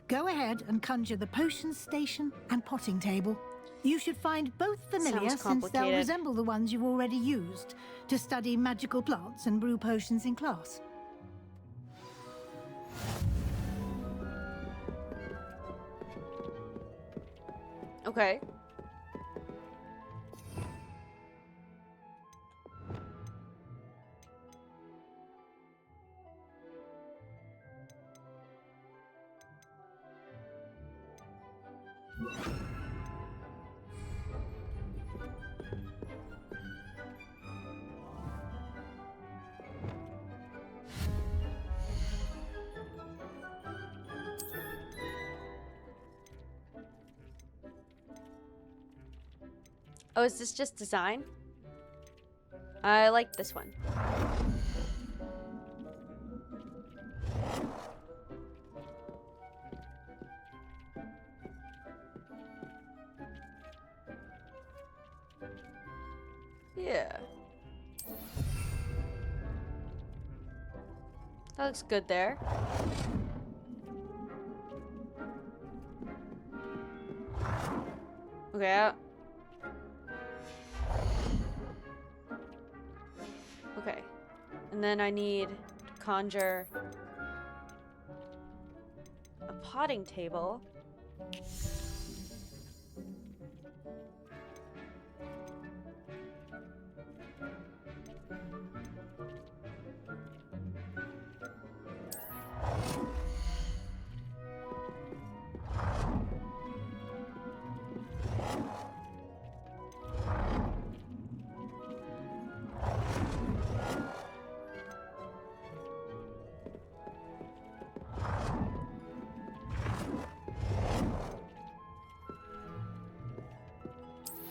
Go ahead and conjure the potion station and potting table. You should find both familiar since they'll resemble the ones you've already used to study magical plants and brew potions in class. Okay. Oh, is this just design? I like this one. Yeah. That looks good there. Okay. Okay. And then I need to conjure a potting table.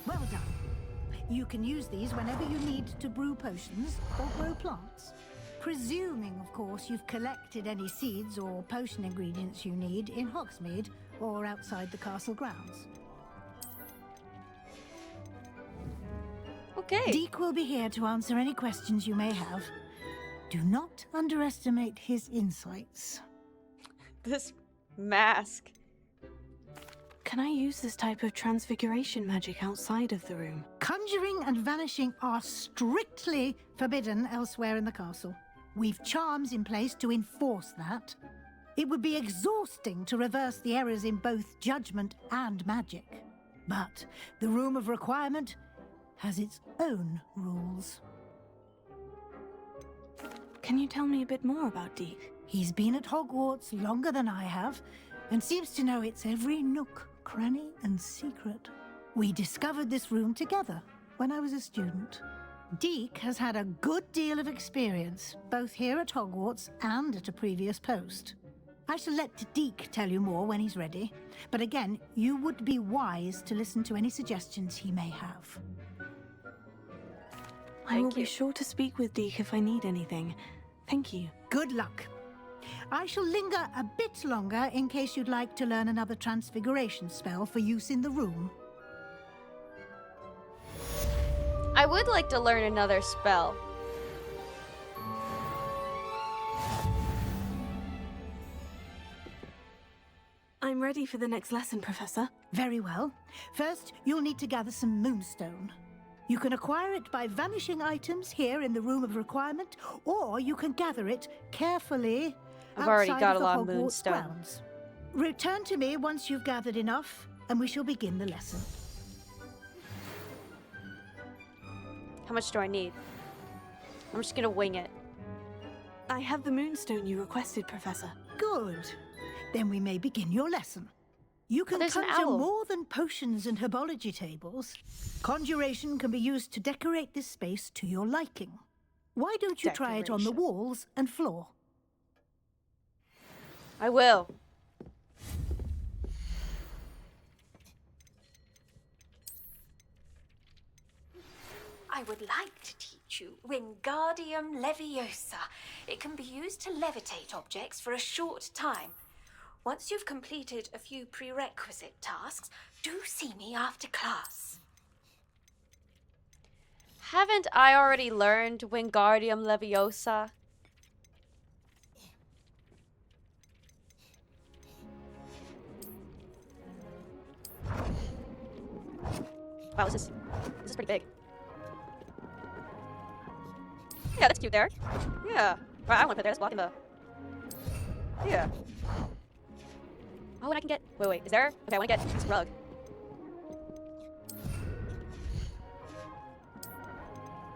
Well done. You can use these whenever you need to brew potions or grow plants. Presuming, of course, you've collected any seeds or potion ingredients you need in Hogsmeade or outside the castle grounds. Okay. Deke will be here to answer any questions you may have. Do not underestimate his insights. This mask. Can I use this type of transfiguration magic outside of the room? Conjuring and vanishing are strictly forbidden elsewhere in the castle. We've charms in place to enforce that. It would be exhausting to reverse the errors in both judgment and magic. But the Room of Requirement has its own rules. Can you tell me a bit more about Deke? He's been at Hogwarts longer than I have, and seems to know its every nook, cranny, and secret. We discovered this room together when I was a student. Deke has had a good deal of experience, both here at Hogwarts and at a previous post. I shall let Deke tell you more when he's ready, but again, you would be wise to listen to any suggestions he may have. I will be sure to speak with Deke if I need anything. Thank you. Good luck. I shall linger a bit longer in case you'd like to learn another transfiguration spell for use in the room. I would like to learn another spell. I'm ready for the next lesson, Professor. Very well. First, you'll need to gather some moonstone. You can acquire it by vanishing items here in the Room of Requirement, or you can gather it carefully I've already outside got of a the lot of Hogwarts moonstone. grounds. Return to me once you've gathered enough, and we shall begin the lesson. How much do I need? I'm just gonna wing it. I have the moonstone you requested, Professor. Good. Then we may begin your lesson. You can there's an conjure owl. more than potions and herbology tables. Conjuration can be used to decorate this space to your liking. Why don't you try it on the walls and floor? I will. I would like to teach you Wingardium Leviosa. It can be used to levitate objects for a short time. Once you've completed a few prerequisite tasks, do see me after class. Haven't I already learned Wingardium Leviosa? Wow, this is pretty big. Yeah, that's cute there. Yeah. Wow, I want to put it there. Let's block in the... Yeah. Oh, and I can get... Wait, is there? Okay, I want to get this rug.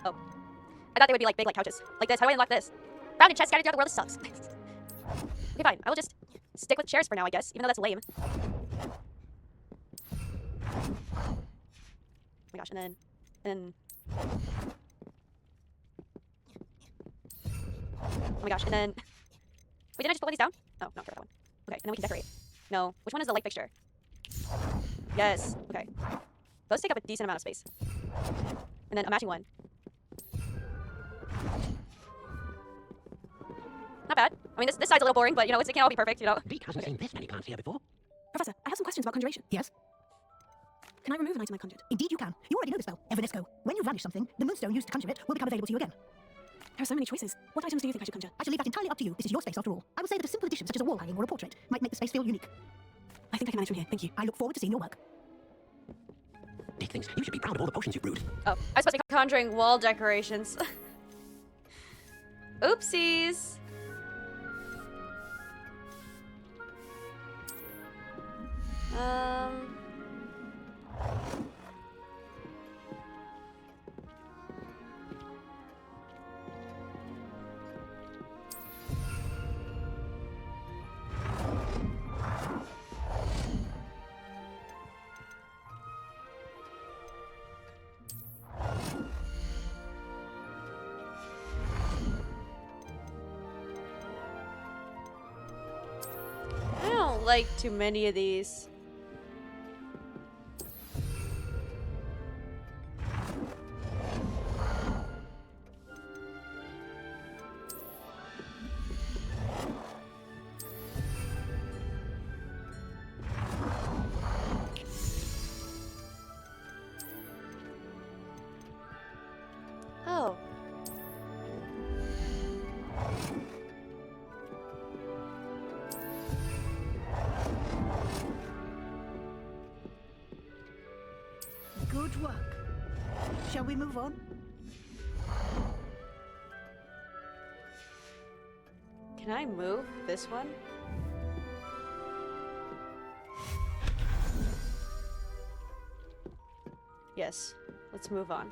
Oh. I thought they would be like big like couches. Like this. How do I unlock this? Found in chest scattered throughout the world. This sucks. Okay, fine. I will just stick with chairs for now, I guess. Even though that's lame. Oh my gosh, and then... Oh my gosh, and then... Wait, didn't I just put one of these down? Oh, no, forgot that one. Okay, and then we can decorate. No. Which one is the light fixture? Yes. Okay. Those take up a decent amount of space. And then a matching one. Not bad. I mean, this side's a little boring, but, you know, it can't all be perfect, you know? Deke hasn't seen this many plants here before. Professor, I have some questions about conjuration. Yes? Can I remove an item I conjured? Indeed you can. You already know the spell, Evanesco. When you vanish something, the moonstone used to conjure it will become available to you again. There are so many choices. What items do you think I should conjure? I shall leave that entirely up to you. This is your space after all. I would say that a simple addition such as a wall hanging or a portrait might make the space feel unique. I think I can manage from here. Thank you. I look forward to seeing your work. Deke thinks you should be proud of all the potions you brewed. Oh, I was supposed to be conjuring wall decorations. Oopsies. I don't like too many of these. move on. Can I move this one? Yes. Let's move on.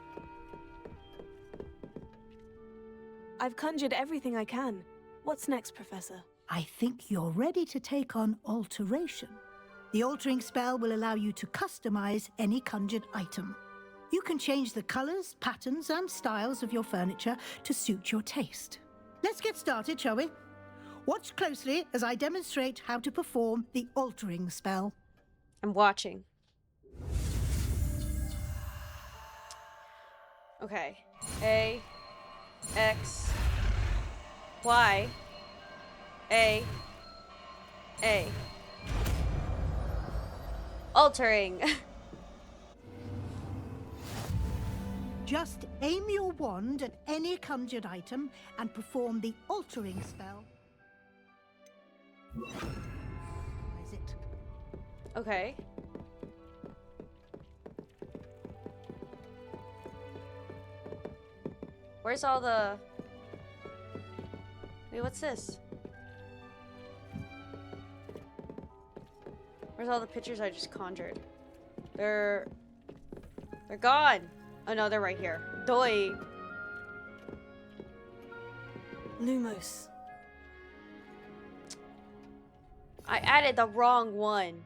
I've conjured everything I can. What's next, Professor? I think you're ready to take on alteration. The altering spell will allow you to customize any conjured item. You can change the colors, patterns, and styles of your furniture to suit your taste. Let's get started, shall we? Watch closely as I demonstrate how to perform the altering spell. I'm watching. Okay. A, X, Y, A. Altering. Just aim your wand at any conjured item and perform the altering spell. Is it? Okay. Where's all the... Wait, what's this? Where's all the pictures I just conjured? They're gone. Oh no, they're right here. Doi. Lumos. I added the wrong one.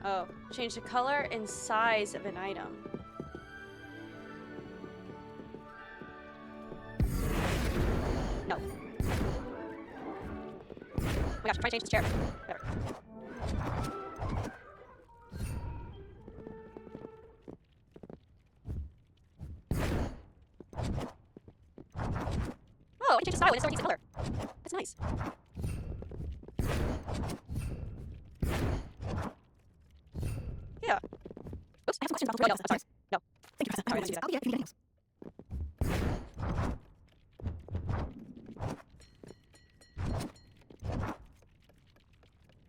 Oh, change the color and size of an item. No. Oh my gosh, I'm trying to change this chair. Whatever. Oh, I can change the style when it's already the color. That's nice. Yeah. Oops, I have some questions about the... Oh, no, I'm sorry. No. Thank you, Professor. Sorry, I didn't do that. I'll be here if you need anything else.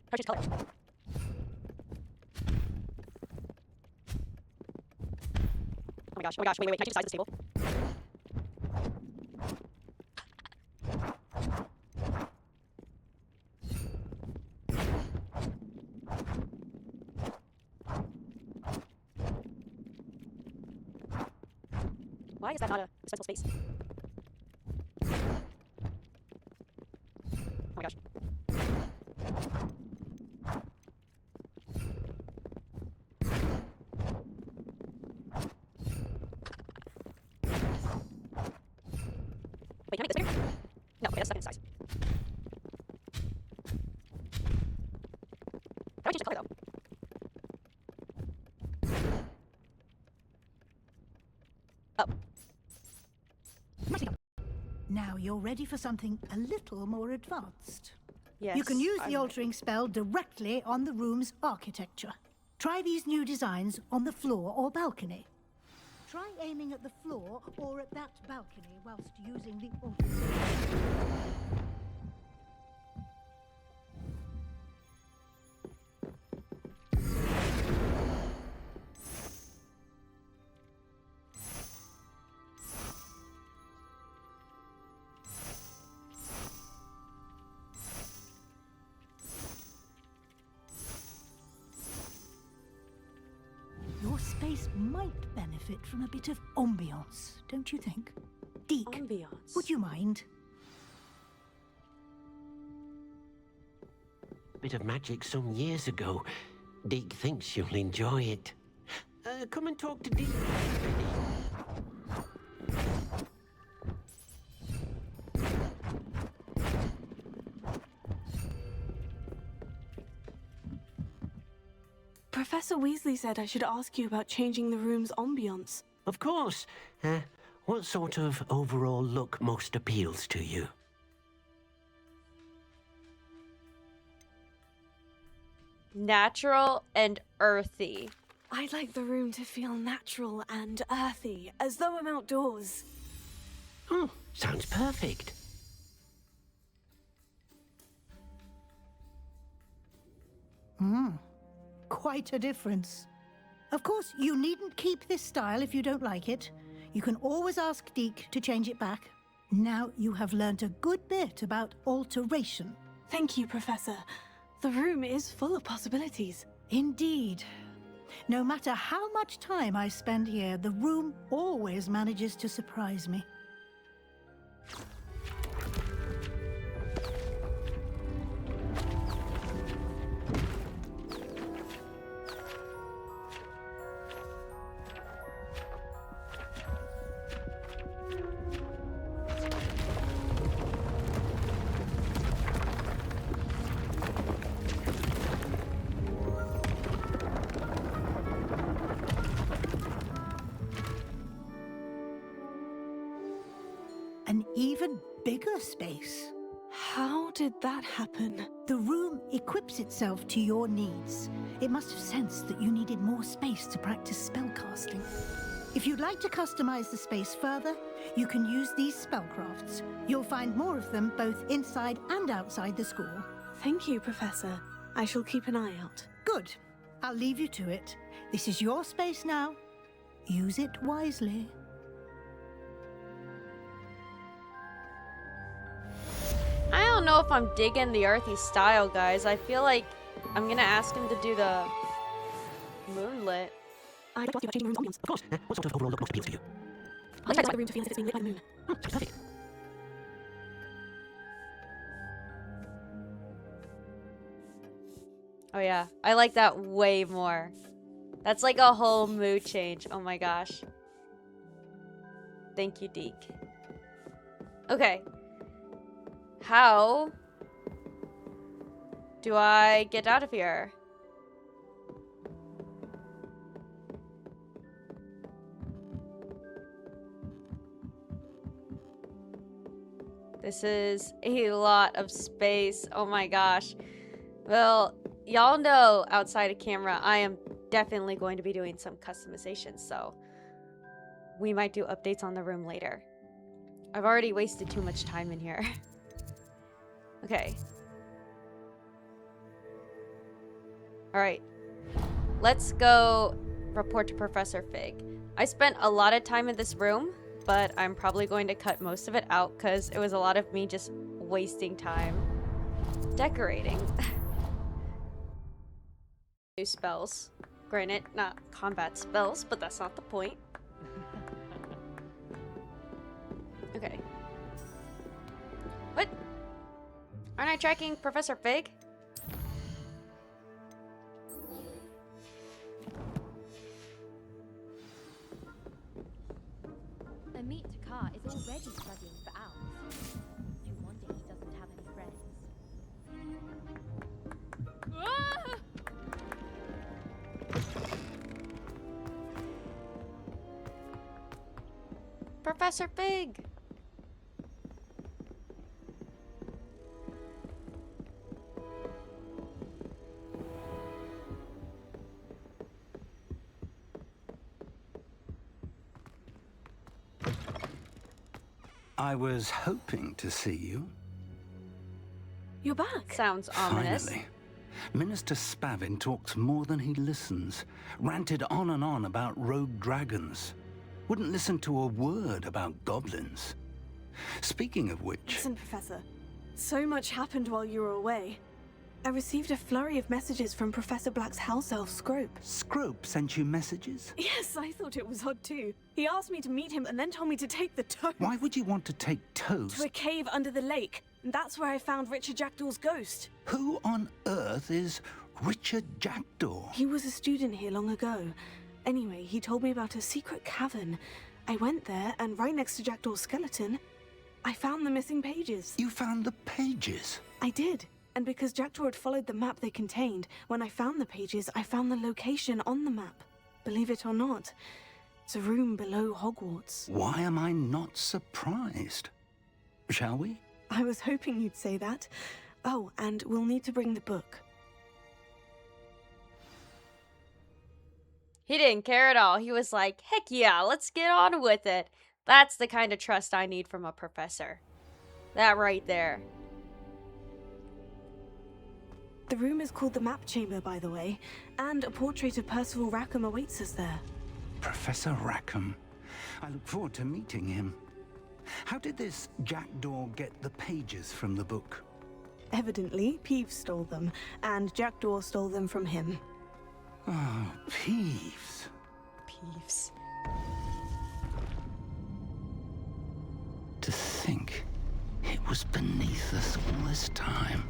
Try to change color. Oh my gosh, wait, can I change the size of this table? Why is that not a special space? Oh my gosh. Wait, can I make this bigger? No, okay, that's stuck in size. How do I change the color though? Oh. Now you're ready for something a little more advanced. Yes, You can use the I'm altering spell directly on the room's architecture. Try these new designs on the floor or balcony. Try aiming at the floor or at that balcony whilst using the altering spell. Your space might benefit from a bit of ambiance, don't you think? Deke, ambiance. would you mind? Bit of magic some years ago. Deke thinks you'll enjoy it. Come and talk to Deke. Professor Weasley said I should ask you about changing the room's ambiance. Of course. What sort of overall look most appeals to you? Natural and earthy. I'd like the room to feel natural and earthy, as though I'm outdoors. Oh, sounds perfect. Quite a difference. Of course, you needn't keep this style if you don't like it. You can always ask Deke to change it back. Now you have learnt a good bit about alteration. Thank you, Professor. The room is full of possibilities. Indeed. No matter how much time I spend here, the room always manages to surprise me. An even bigger space. How did that happen? The room equips itself to your needs. It must have sensed that you needed more space to practice spellcasting. If you'd like to customize the space further, you can use these spellcrafts. You'll find more of them both inside and outside the school. Thank you, Professor. I shall keep an eye out. Good. I'll leave you to it. This is your space now. Use it wisely. I don't know if I'm digging the earthy style, guys. I feel like I'm gonna ask him to do the moonlit. I'd like to ask you about changing the room's ambience. Of course. What sort of overall look most appeals to you? I'd like the room to feel as if it's being lit by the moon. Sounds perfect. Oh yeah, I like that way more. That's like a whole mood change. Oh my gosh. Thank you, Deke. Okay. How do I get out of here? This is a lot of space. Oh my gosh. Well, y'all know outside of camera, I am definitely going to be doing some customization, so we might do updates on the room later. I've already wasted too much time in here. Okay. Alright. Let's go report to Professor Fig. I spent a lot of time in this room, but I'm probably going to cut most of it out because it was a lot of me just wasting time decorating. New spells. Granted, not combat spells, but that's not the point. Okay. What? Aren't I tracking Professor Fig? Amit Bakar is already studying for owls. No wonder he doesn't have any friends. Professor Fig! I was hoping to see you. You're back. Sounds ominous. Finally. Minister Spavin talks more than he listens. Ranted on and on about rogue dragons. Wouldn't listen to a word about goblins. Speaking of which... Listen, Professor. So much happened while you were away. I received a flurry of messages from Professor Black's house elf, Scrope. Scrope sent you messages? Yes, I thought it was odd too. He asked me to meet him and then told me to take the toast. Why would you want to take toast? To a cave under the lake. And that's where I found Richard Jackdaw's ghost. Who on earth is Richard Jackdaw. He was a student here long ago. Anyway, he told me about a secret cavern. I went there, and right next to Jackdaw's skeleton, I found the missing pages. You found the pages? I did. And because Jackdaw had followed the map they contained, when I found the pages, I found the location on the map. Believe it or not, it's a room below Hogwarts. Why am I not surprised? Shall we? I was hoping you'd say that. Oh, and we'll need to bring the book. He didn't care at all. He was like, heck yeah, let's get on with it. That's the kind of trust I need from a professor. That right there. The room is called the Map Chamber, by the way, and a portrait of Percival Rackham awaits us there. Professor Rackham. I look forward to meeting him. How did this Jackdaw get the pages from the book? Evidently, Peeves stole them, and Jackdaw stole them from him. Oh, Peeves. Peeves. To think it was beneath us all this time.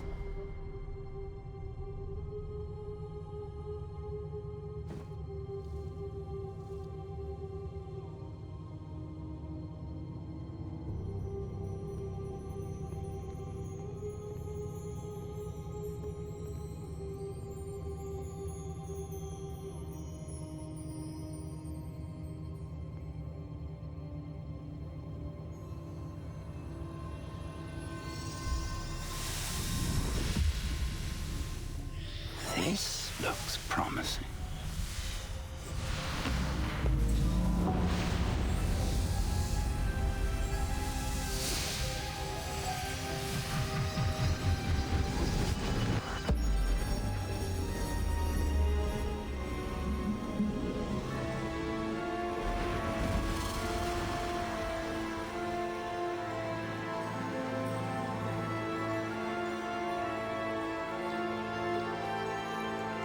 This looks promising.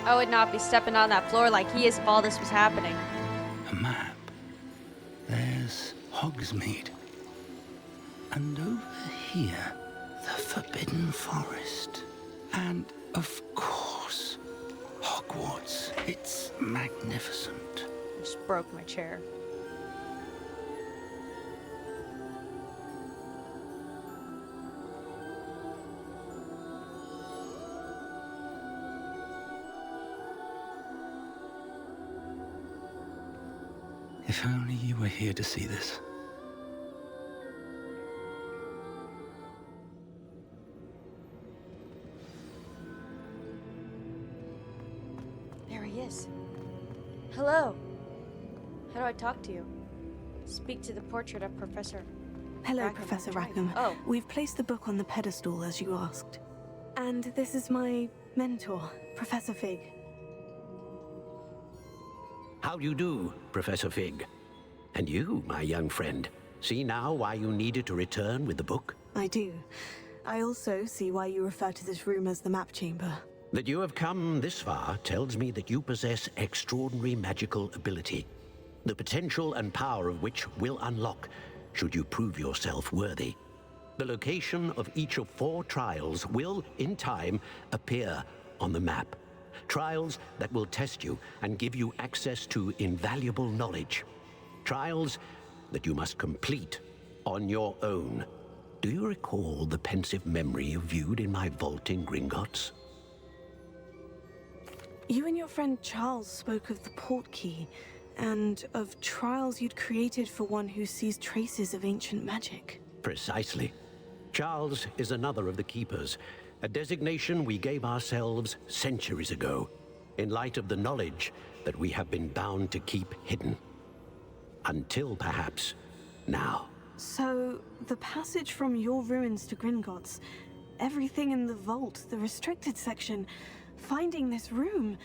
I would not be stepping on that floor like he is if all this was happening. A map. There's Hogsmeade. And over here, the Forbidden Forest. And, of course, Hogwarts. It's magnificent. Just broke my chair. If only you were here to see this. There he is. Hello. How do I talk to you? Speak to the portrait of Professor Hello, Rackham. Professor Rackham. Oh. We've placed the book on the pedestal as you asked. And this is my mentor, Professor Fig. How do you do, Professor Fig? And you, my young friend, see now why you needed to return with the book? I do. I also see why you refer to this room as the Map Chamber. That you have come this far tells me that you possess extraordinary magical ability, the potential and power of which will unlock should you prove yourself worthy. The location of each of 4 trials will, in time, appear on the map. Trials that will test you and give you access to invaluable knowledge. Trials that you must complete on your own. Do you recall the pensive memory you viewed in my vault in Gringotts? You and your friend Charles spoke of the portkey, and of trials you'd created for one who sees traces of ancient magic. Precisely. Charles is another of the keepers, a designation we gave ourselves centuries ago, in light of the knowledge that we have been bound to keep hidden. Until perhaps now. So, the passage from your ruins to Gringotts, everything in the vault, the restricted section, finding this room,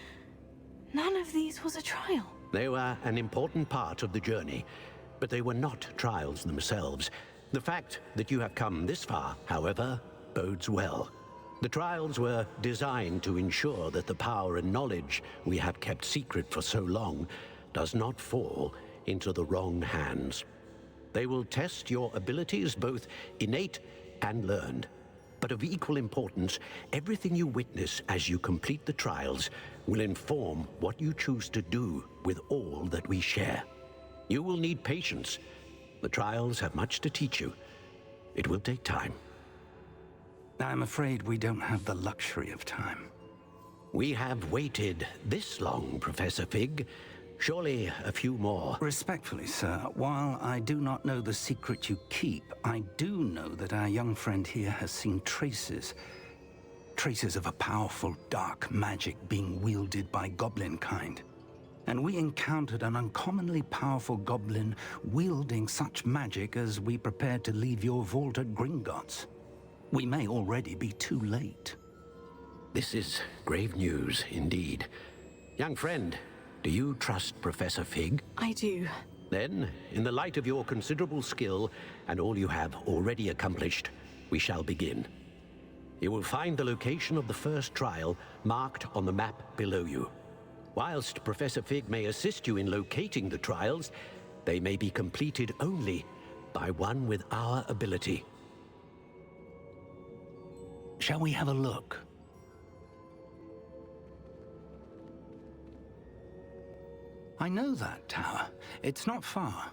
none of these was a trial. They were an important part of the journey, but they were not trials themselves. The fact that you have come this far, however, bodes well. The trials were designed to ensure that the power and knowledge we have kept secret for so long does not fall into the wrong hands. They will test your abilities, both innate and learned. But of equal importance, everything you witness as you complete the trials will inform what you choose to do with all that we share. You will need patience. The trials have much to teach you. It will take time. I'm afraid we don't have the luxury of time. We have waited this long, Professor Fig. Surely a few more. Respectfully, sir, while I do not know the secret you keep, I do know that our young friend here has seen traces of a powerful dark magic being wielded by goblin kind. And we encountered an uncommonly powerful goblin wielding such magic as we prepared to leave your vault at Gringotts. We may already be too late. This is grave news indeed. Young friend, do you trust Professor Fig? I do. Then, in the light of your considerable skill and all you have already accomplished, we shall begin. You will find the location of the first trial marked on the map below you. Whilst Professor Fig may assist you in locating the trials, they may be completed only by one with our ability. Shall we have a look? I know that tower. It's not far.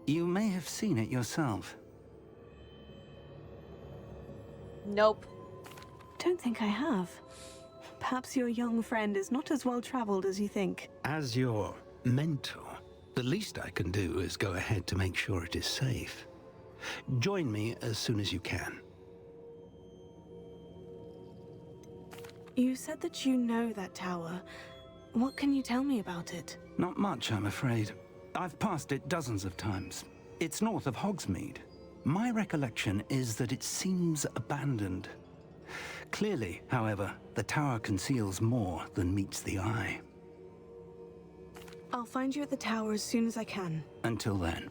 You may have seen it yourself. Nope. Don't think I have. Perhaps your young friend is not as well traveled as you think. As your mentor, the least I can do is go ahead to make sure it is safe. Join me as soon as you can. You said that you know that tower. What can you tell me about it? Not much, I'm afraid. I've passed it dozens of times. It's north of Hogsmeade. My recollection is that it seems abandoned. Clearly, however, the tower conceals more than meets the eye. I'll find you at the tower as soon as I can. Until then,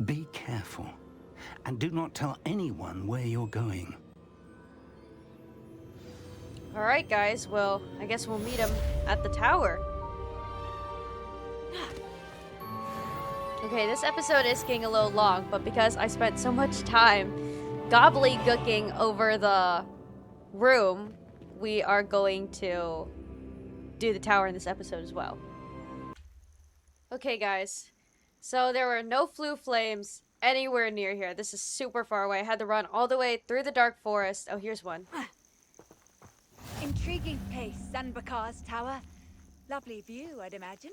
be careful, and do not tell anyone where you're going. Alright, guys. Well, I guess we'll meet him at the tower. Okay, this episode is getting a little long, but because I spent so much time gobbledygooking over the room, we are going to do the tower in this episode as well. Okay, guys. So there were no flue flames anywhere near here. This is super far away. I had to run all the way through the dark forest. Oh, here's one. Intriguing place, Bakar's tower. Lovely view, I'd imagine.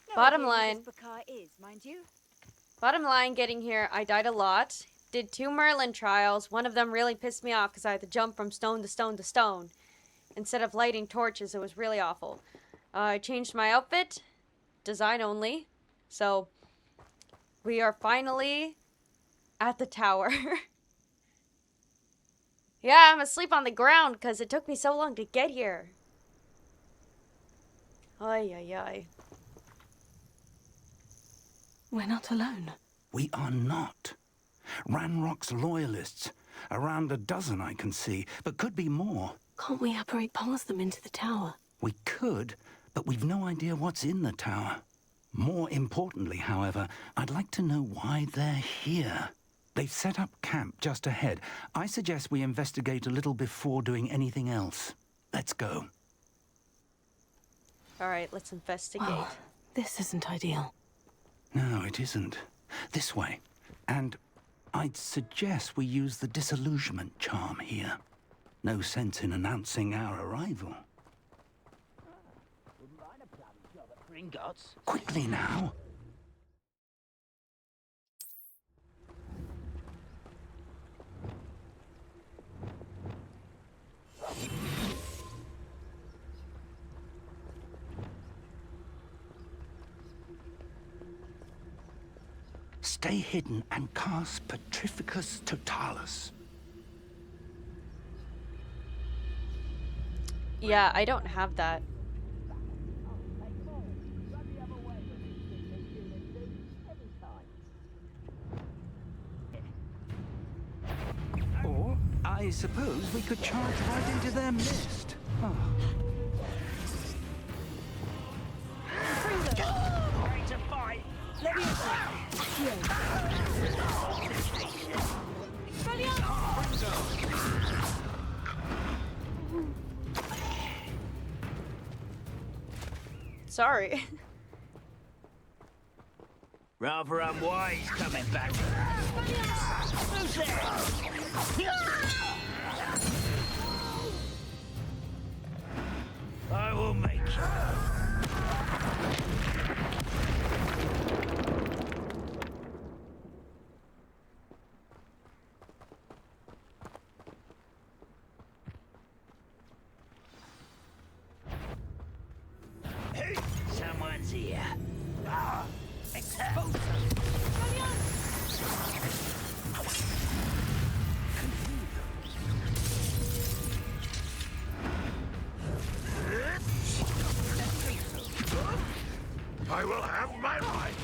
No Bottom idea who line. this Bakar is, mind you. Bottom line, getting here, I died a lot. Did 2 Merlin trials. One of them really pissed me off because I had to jump from stone to stone to stone. Instead of lighting torches, it was really awful. I changed my outfit. Design only. So, we are finally at the tower. Yeah, I'm asleep on the ground because it took me so long to get here. Ay, ay, ay. We're not alone. We are not. Ranrock's loyalists. Around a dozen I can see, but could be more. Can't we apparate past them into the tower? We could, but we've no idea what's in the tower. More importantly, however, I'd like to know why they're here. They've set up camp just ahead. I suggest we investigate a little before doing anything else. Let's go. Alright, let's investigate. Oh, this isn't ideal. No, it isn't. This way. And I'd suggest we use the disillusionment charm here. No sense in announcing our arrival. Quickly now. Stay hidden and cast Petrificus Totalis. Yeah, I don't have that. Or, I suppose we could charge right into their midst. Oh. Ready to fight. Let me Sorry. Rather unwise coming back. Who's there? I will make you. Hey, someone's here. Expose I will have my life.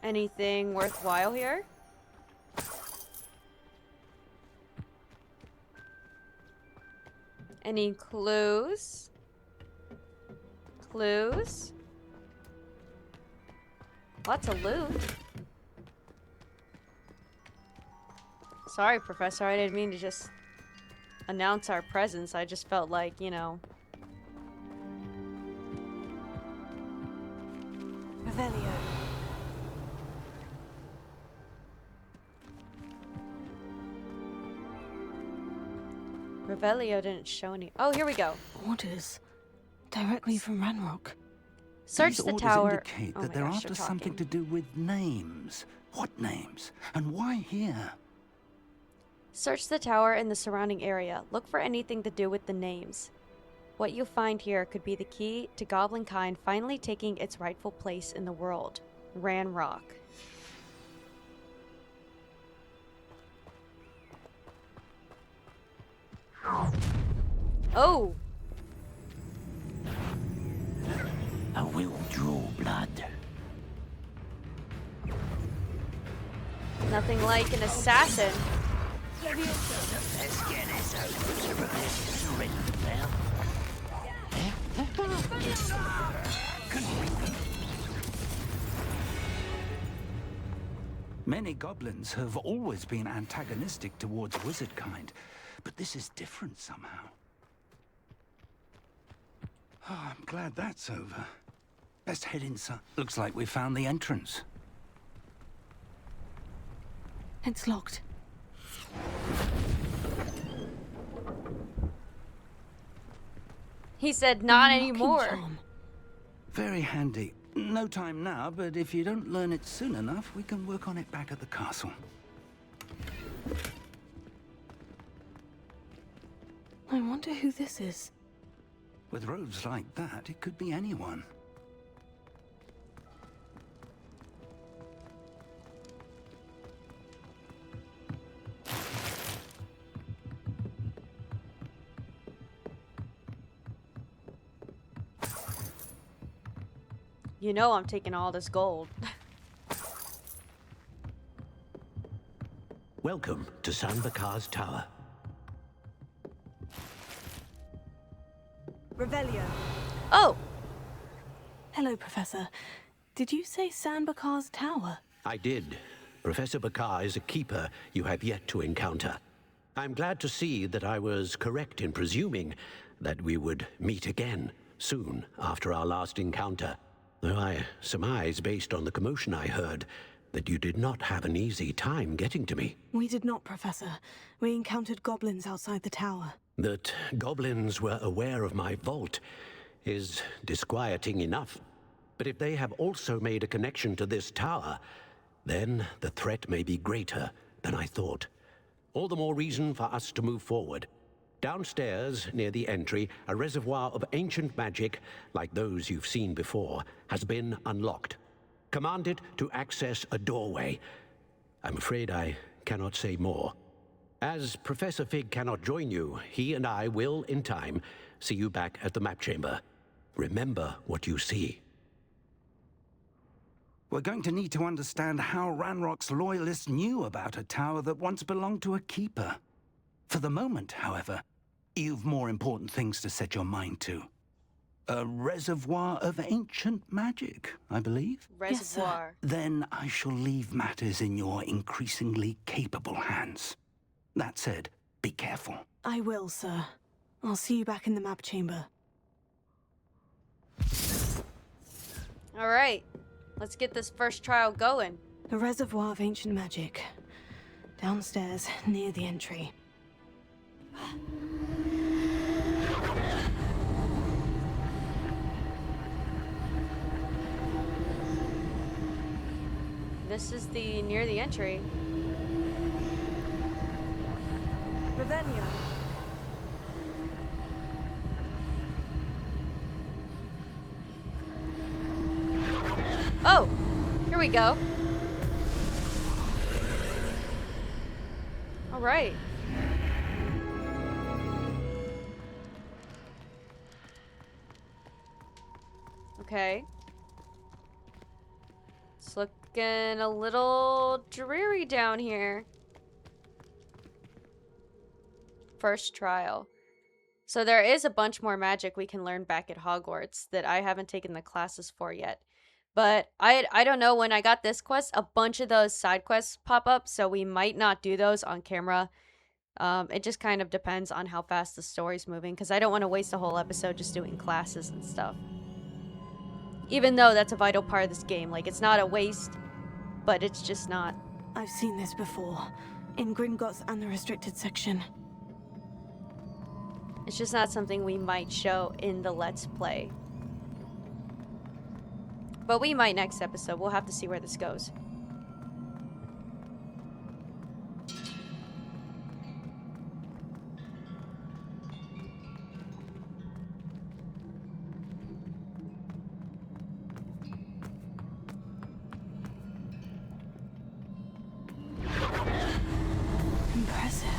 Anything worthwhile here? Any clues? Clues? Lots of loot. Sorry, Professor, I didn't mean to just announce our presence. I just felt like, you know. Revelio. Revelio didn't show any. Oh, here we go. Orders. Directly from Ranrock. Search These the orders tower. indicate Oh that my they're gosh, after they're something talking. to do with names. What names? And why here? Search the tower and the surrounding area. Look for anything to do with the names. What you find here could be the key to Goblinkind finally taking its rightful place in the world. Ranrock. Oh! I will draw blood. Nothing like an assassin. Let's get this over to Professor Weasley. Many goblins have always been antagonistic towards wizard kind, but this is different somehow. Oh, I'm glad that's over. Best head inside. Looks like we found the entrance. It's locked. He said not Unlocking anymore. charm. Very handy. No time now, but if you don't learn it soon enough, we can work on it back at the castle. I wonder who this is. With robes like that, it could be anyone. You know I'm taking all this gold. Welcome to San Bakar's tower. Revelio. Oh! Hello, Professor. Did you say San Bakar's tower? I did. Professor Bakar is a keeper you have yet to encounter. I'm glad to see that I was correct in presuming that we would meet again soon after our last encounter. Though I surmise, based on the commotion I heard, that you did not have an easy time getting to me. We did not, Professor. We encountered goblins outside the tower. That goblins were aware of my vault is disquieting enough. But if they have also made a connection to this tower, then the threat may be greater than I thought. All the more reason for us to move forward. Downstairs, near the entry, a reservoir of ancient magic, like those you've seen before, has been unlocked. Command it to access a doorway. I'm afraid I cannot say more. As Professor Fig cannot join you, he and I will, in time, see you back at the map chamber. Remember what you see. We're going to need to understand how Ranrock's loyalists knew about a tower that once belonged to a keeper. For the moment, however, you've more important things to set your mind to. A reservoir of ancient magic, I believe? Reservoir. Then I shall leave matters in your increasingly capable hands. That said, be careful. I will, sir. I'll see you back in the map chamber. All right. Let's get this first trial going. A reservoir of ancient magic. Downstairs, near the entry. This is the near the entry. Ravenna. Oh, here we go. All right. Okay. It's looking a little dreary down here. First trial. So there is a bunch more magic we can learn back at Hogwarts that I haven't taken the classes for yet. But I don't know, when I got this quest, a bunch of those side quests pop up, so we might not do those on camera. It just kind of depends on how fast the story's moving, because I don't want to waste a whole episode just doing classes and stuff. Even though that's a vital part of this game. Like, it's not a waste, but it's just not. I've seen this before. In Gringotts and the restricted section. It's just not something we might show in the Let's Play. But we might next episode. We'll have to see where this goes. Impressive.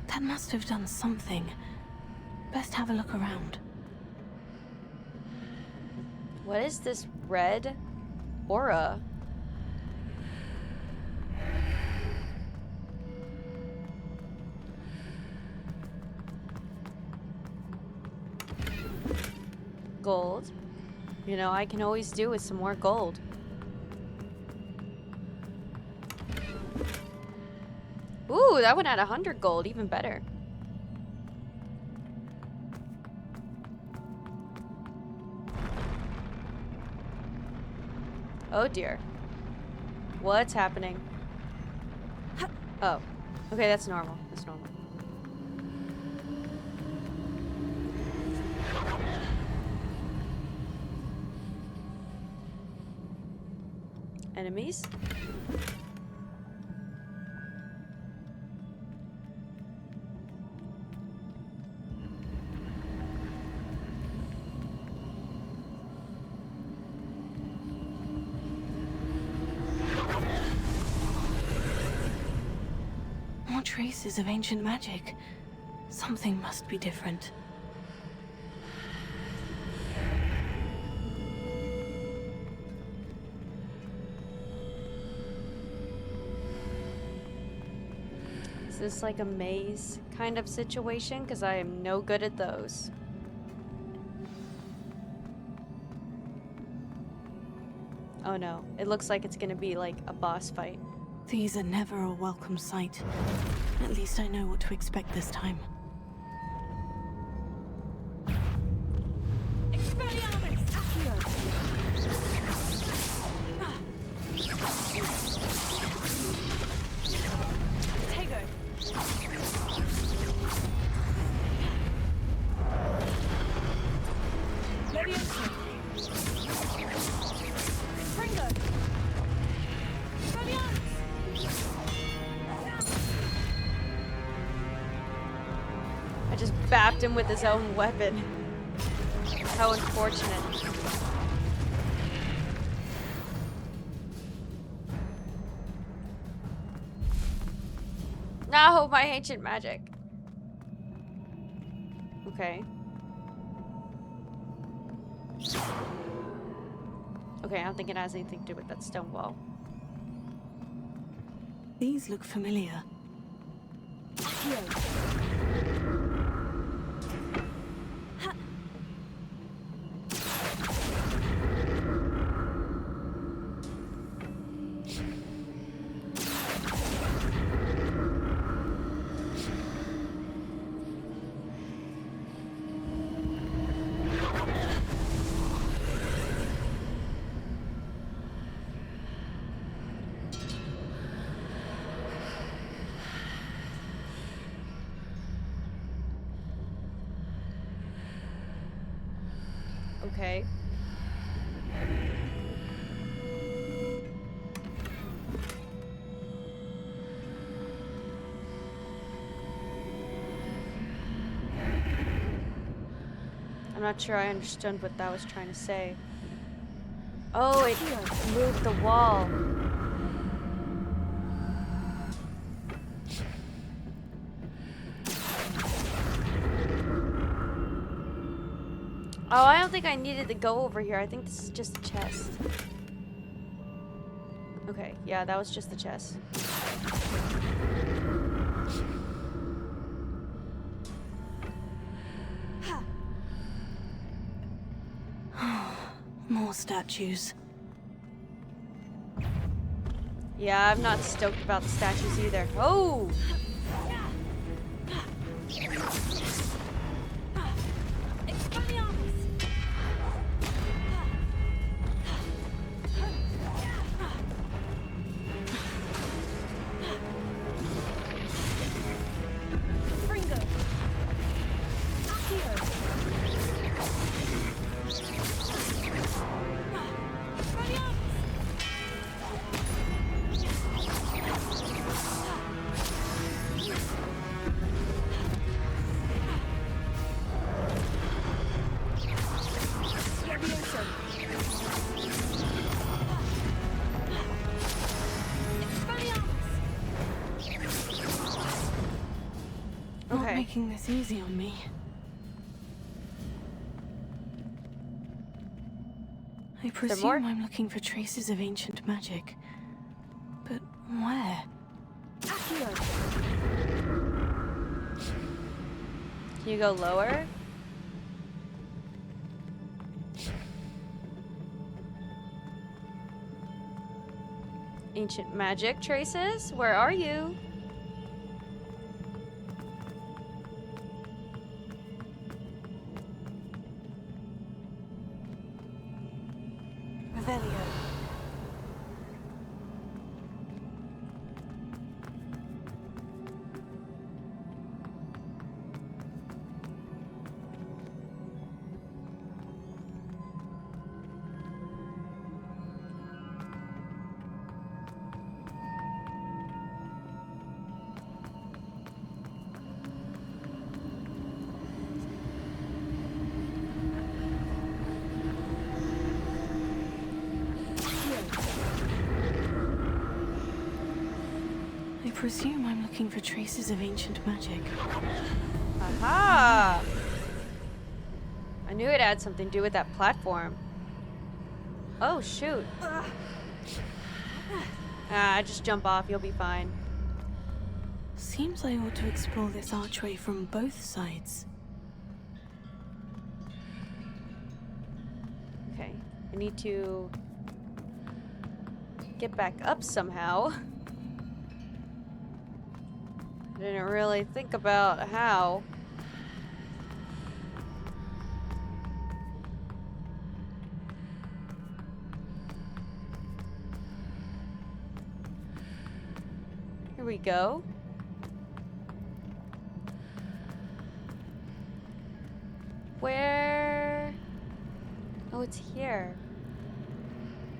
That must have done something. Best have a look around. What is this red aura? Gold. You know, I can always do with some more gold. Ooh, that one had 100 gold, even better. Oh dear. What's happening? Oh. Okay, that's normal. That's normal. Enemies? More traces of ancient magic. Something must be different. Is this like a maze kind of situation? Because I am no good at those. Oh no, it looks like it's gonna be like a boss fight. These are never a welcome sight. At least I know what to expect this time. I just bapped him with his own weapon. How unfortunate. No, my ancient magic. Okay. Okay, I don't think it has anything to do with that stone wall. These look familiar. Okay. I'm not sure I understood what that was trying to say. Oh, it moved the wall. Oh, I don't think I needed to go over here. I think this is just a chest. Okay, yeah, that was just the chest. More statues. Yeah, I'm not stoked about the statues either. Oh! Not making this easy on me. I presume I'm looking for traces of ancient magic. But where? Can you go lower? Ancient magic traces? Where are you? I presume I'm looking for traces of ancient magic. Aha! I knew it had something to do with that platform. Oh, shoot. Just jump off, you'll be fine. Seems I ought to explore this archway from both sides. Okay, I need to get back up somehow. I didn't really think about how. Here we go. Where? Oh, it's here.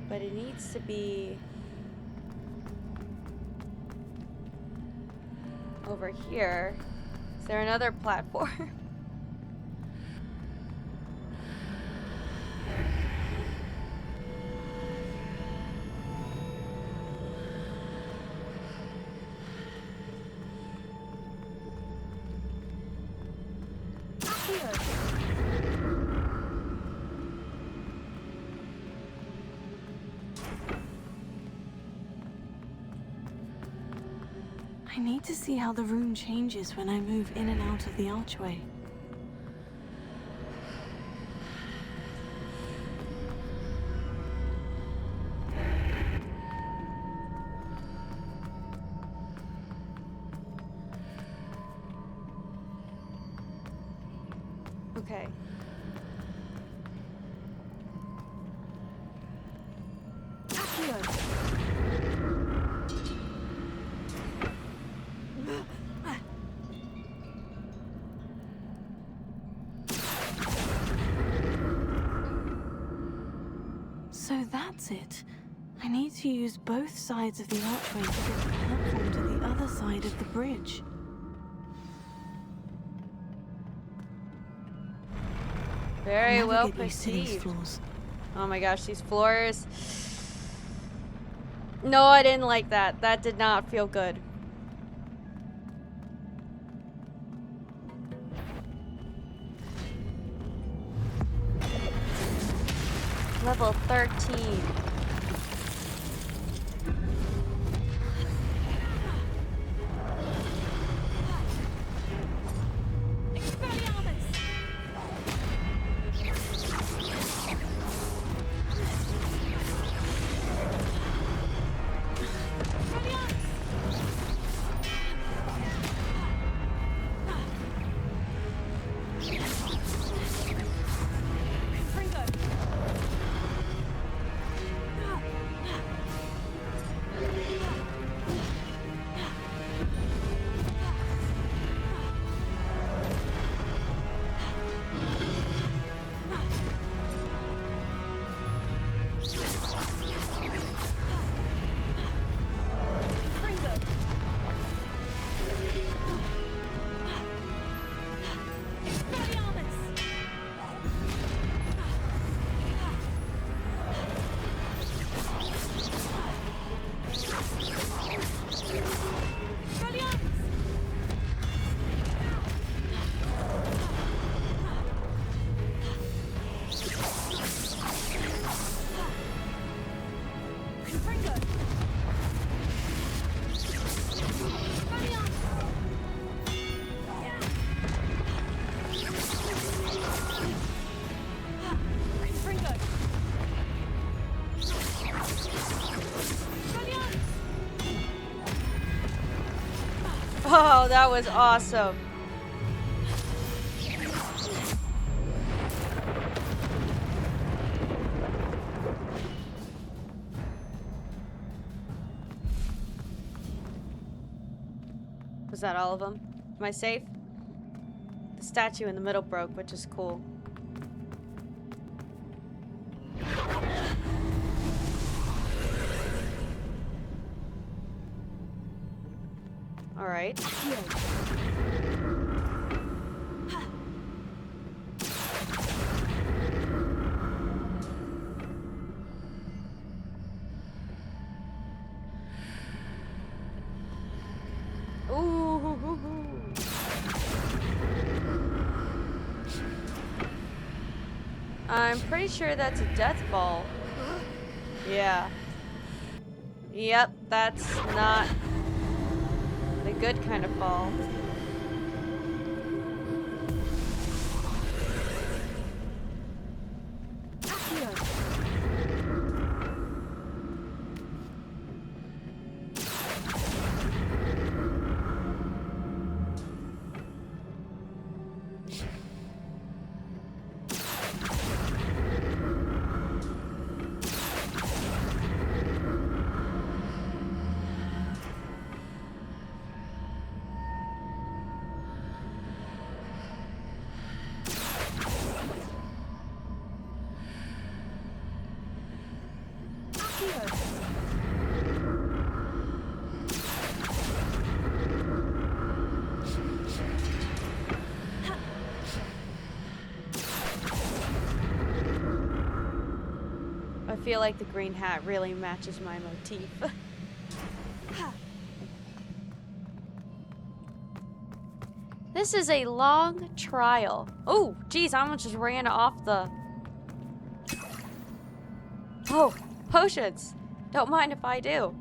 But it needs to be over here. Is there another platform? I need to see how the room changes when I move in and out of the archway. Okay. So that's it. I need to use both sides of the archway to get the platform to the other side of the bridge. Very I'll never well get used to these perceived. floors. Oh my gosh, these floors. No, I didn't like that. That did not feel good. Level 13. Oh, that was awesome. Was that all of them? Am I safe? The statue in the middle broke, which is cool. All right. Ooh. I'm pretty sure that's a death ball. Yeah. Yep, that's not the good kind of ball. I feel like the green hat really matches my motif. This is a long trial. Oh, geez, I almost just ran off the... Oh, potions. Don't mind if I do.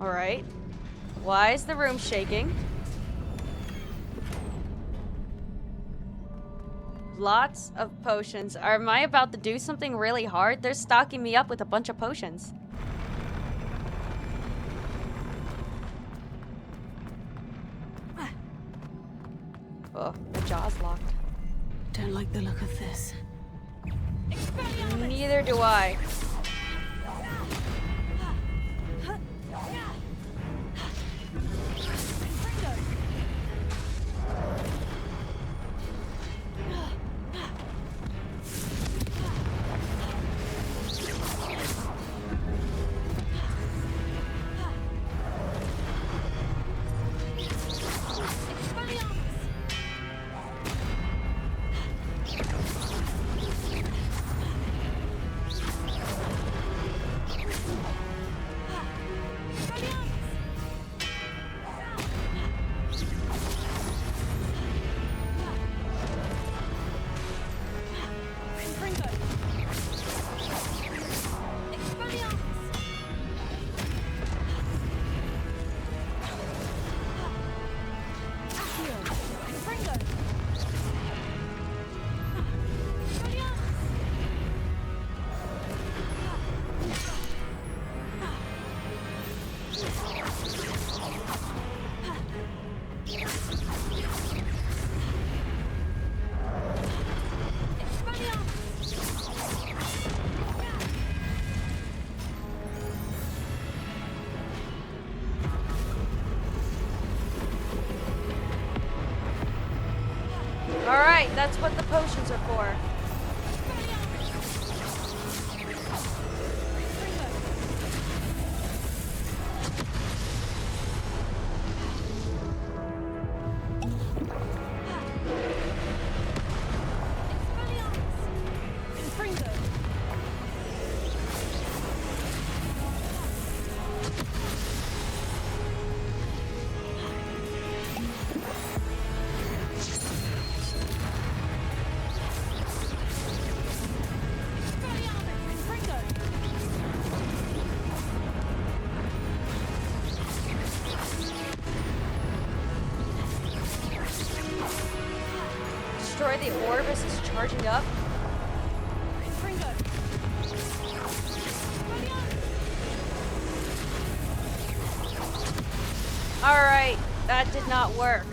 Alright. Why is the room shaking? Lots of potions. Am I about to do something really hard? They're stocking me up with a bunch of potions. Oh, the jaw's locked. Don't like the look of this. Neither do I. Alright, that's what the potions are for. Destroy the orb as it's charging up. Alright, that did not work.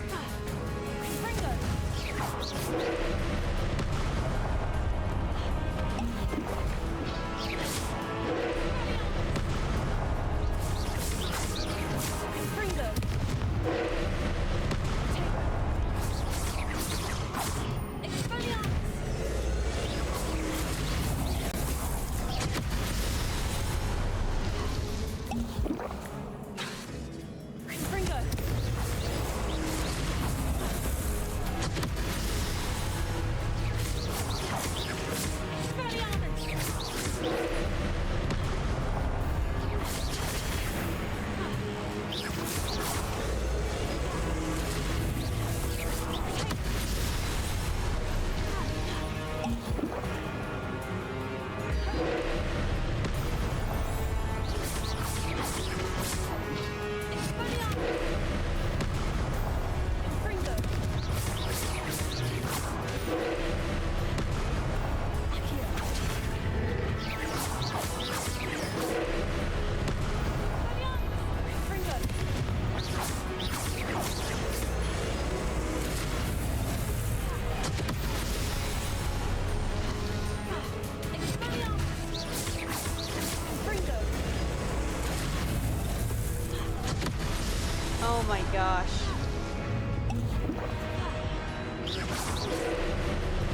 Oh my gosh.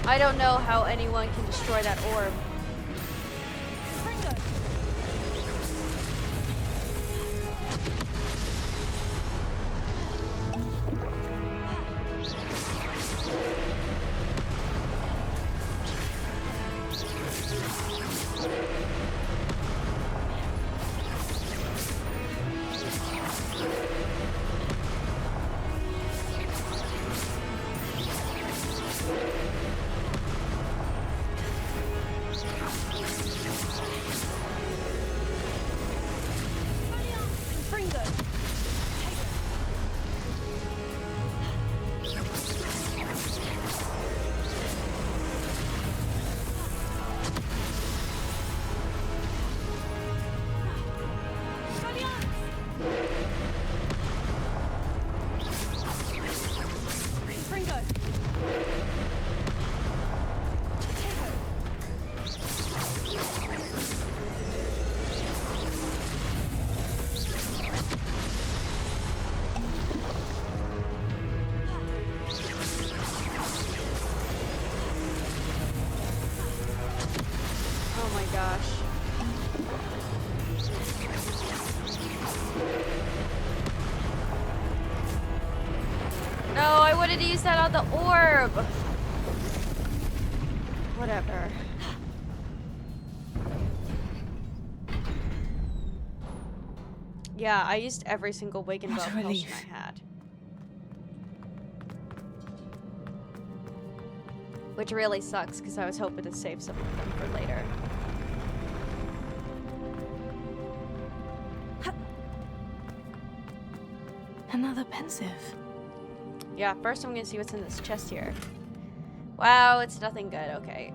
I don't know how anyone can destroy that orb. gosh. No, I wanted to use that on the orb. Whatever. Yeah, I used every single wig and What a potion relief. I had. Which really sucks, because I was hoping to save some of them for later. Another pensive. Yeah, first I'm gonna see what's in this chest here. Wow, it's nothing good. Okay.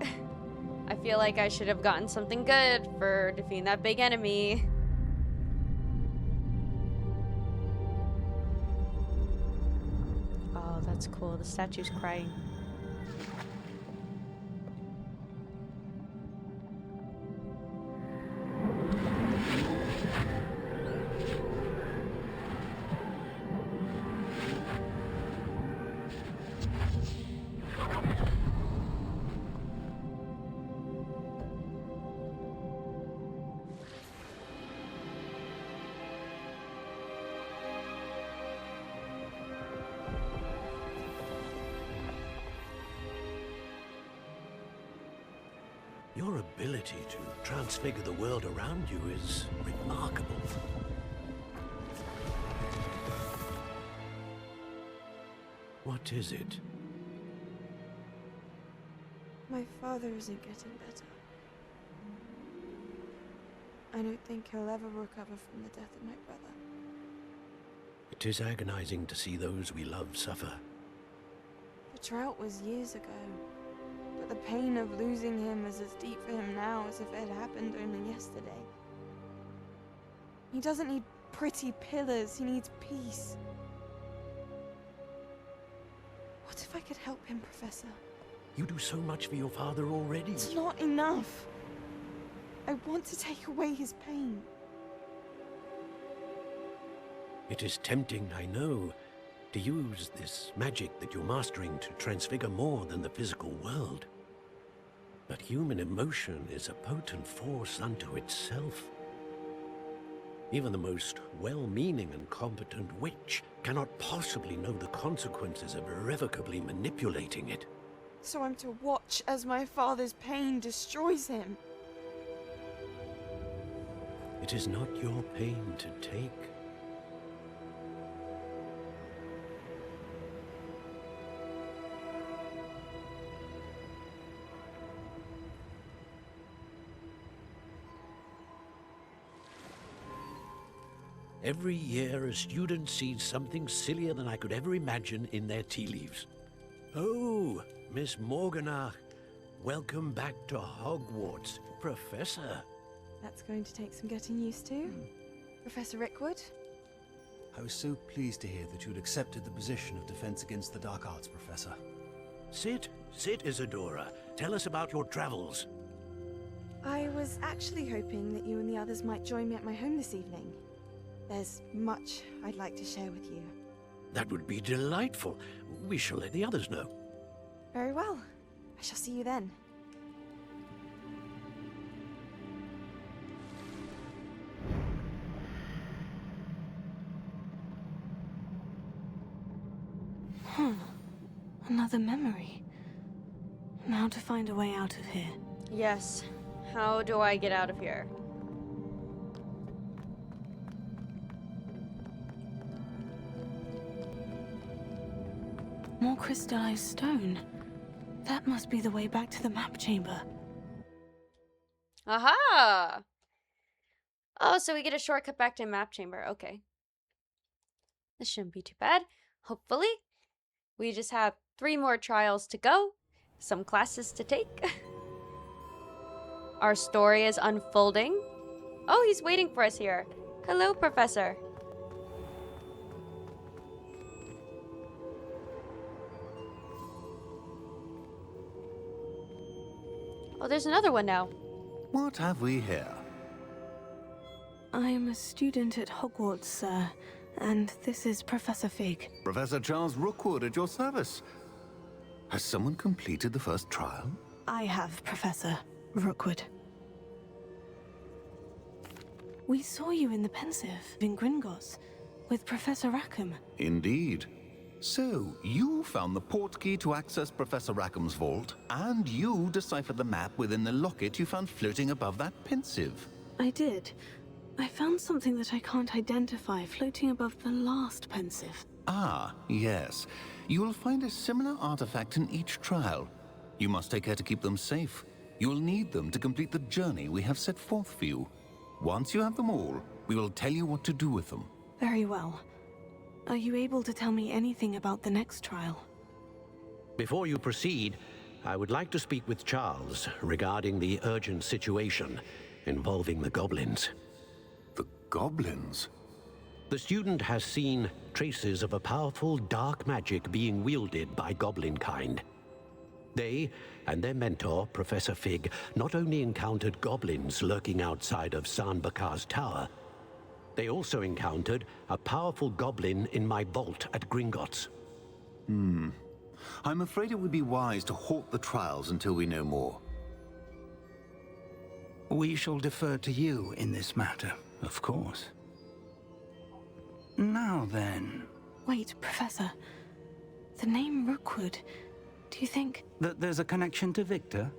I feel like I should have gotten something good for defeating that big enemy. Oh, that's cool. The statue's crying. Your ability to transfigure the world around you is remarkable. What is it? My father isn't getting better. I don't think he'll ever recover from the death of my brother. It is agonizing to see those we love suffer. The drought was years ago, but the pain of losing him is as deep for him now as if it had happened only yesterday. He doesn't need pretty pillars, he needs peace. What if I could help him, Professor? You do so much for your father already. It's not enough. I want to take away his pain. It is tempting, I know, to use this magic that you're mastering to transfigure more than the physical world. But human emotion is a potent force unto itself. Even the most well-meaning and competent witch cannot possibly know the consequences of irrevocably manipulating it. So I'm to watch as my father's pain destroys him. It is not your pain to take. Every year, a student sees something sillier than I could ever imagine in their tea leaves. Oh, Miss Morganach, welcome back to Hogwarts, Professor. That's going to take some getting used to. Professor Rickwood? I was so pleased to hear that you'd accepted the position of Defense Against the Dark Arts, Professor. Sit, Isadora. Tell us about your travels. I was actually hoping that you and the others might join me at my home this evening. There's much I'd like to share with you. That would be delightful. We shall let the others know. Very well. I shall see you then. Another memory. Now to find a way out of here. Yes. How do I get out of here? More crystallized stone. That must be the way back to the map chamber. Aha! Oh, so we get a shortcut back to map chamber. Okay. This shouldn't be too bad. Hopefully. We just have 3 more trials to go. Some classes to take. Our story is unfolding. Oh, he's waiting for us here. Hello, Professor. Oh, there's another one now. What have we here? I'm a student at Hogwarts, sir. And this is Professor Fig. Professor Charles Rookwood at your service. Has someone completed the first trial? I have, Professor Rookwood. We saw you in the Pensieve in Gringotts with Professor Rackham. Indeed. So, you found the portkey to access Professor Rackham's vault, and you deciphered the map within the locket you found floating above that Pensieve. I did. I found something that I can't identify floating above the last Pensieve. Ah, yes. You will find a similar artifact in each trial. You must take care to keep them safe. You will need them to complete the journey we have set forth for you. Once you have them all, we will tell you what to do with them. Very well. Are you able to tell me anything about the next trial? Before you proceed, I would like to speak with Charles regarding the urgent situation involving the goblins. The goblins? The student has seen traces of a powerful dark magic being wielded by goblin kind. They and their mentor, Professor Fig, not only encountered goblins lurking outside of Bakar's tower, they also encountered a powerful goblin in my vault at Gringotts. I'm afraid it would be wise to halt the trials until we know more. We shall defer to you in this matter, of course. Now then... Wait, Professor. The name Rookwood. Do you think... That there's a connection to Victor?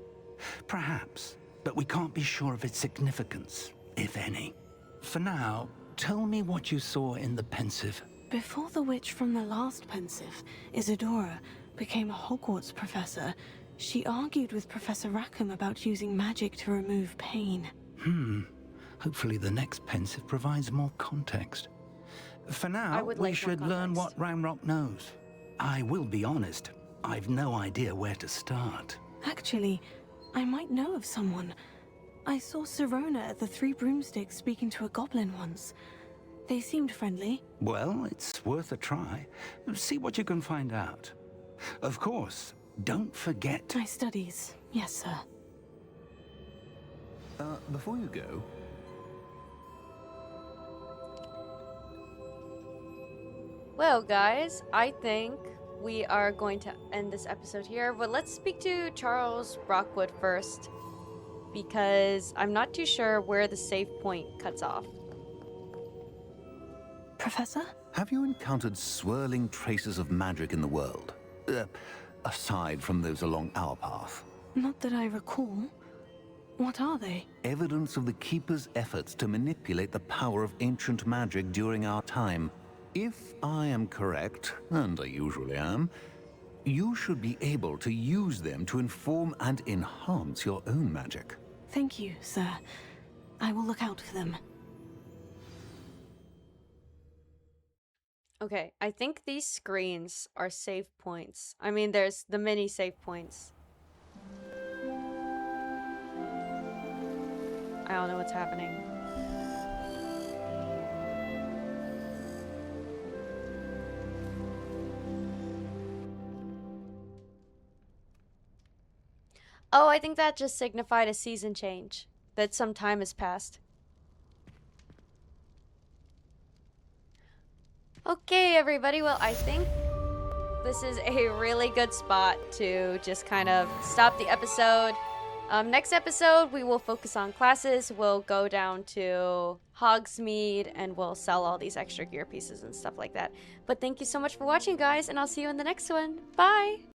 Perhaps, but we can't be sure of its significance, if any. For now, tell me what you saw in the Pensieve. Before the witch from the last Pensieve, Isadora, became a Hogwarts professor, she argued with Professor Rackham about using magic to remove pain. Hopefully the next Pensieve provides more context. For now, we should learn what Ranrock knows. I will be honest, I've no idea where to start. Actually, I might know of someone. I saw Sirona at the Three Broomsticks speaking to a goblin once. They seemed friendly. Well, it's worth a try. See what you can find out. Of course, don't forget... My studies. Yes, sir. Before you go... Well, guys, I think we are going to end this episode here, but let's speak to Charles Rookwood first, because I'm not too sure where the save point cuts off. Professor? Have you encountered swirling traces of magic in the world? Aside from those along our path? Not that I recall. What are they? Evidence of the Keeper's efforts to manipulate the power of ancient magic during our time. If I am correct, and I usually am, you should be able to use them to inform and enhance your own magic. Thank you, sir. I will look out for them. Okay, I think these screens are save points. I mean, there's the mini save points. I don't know what's happening. Oh, I think that just signified a season change. That some time has passed. Okay, everybody. Well, I think this is a really good spot to just kind of stop the episode. Next episode, we will focus on classes. We'll go down to Hogsmeade and we'll sell all these extra gear pieces and stuff like that. But thank you so much for watching, guys, and I'll see you in the next one. Bye!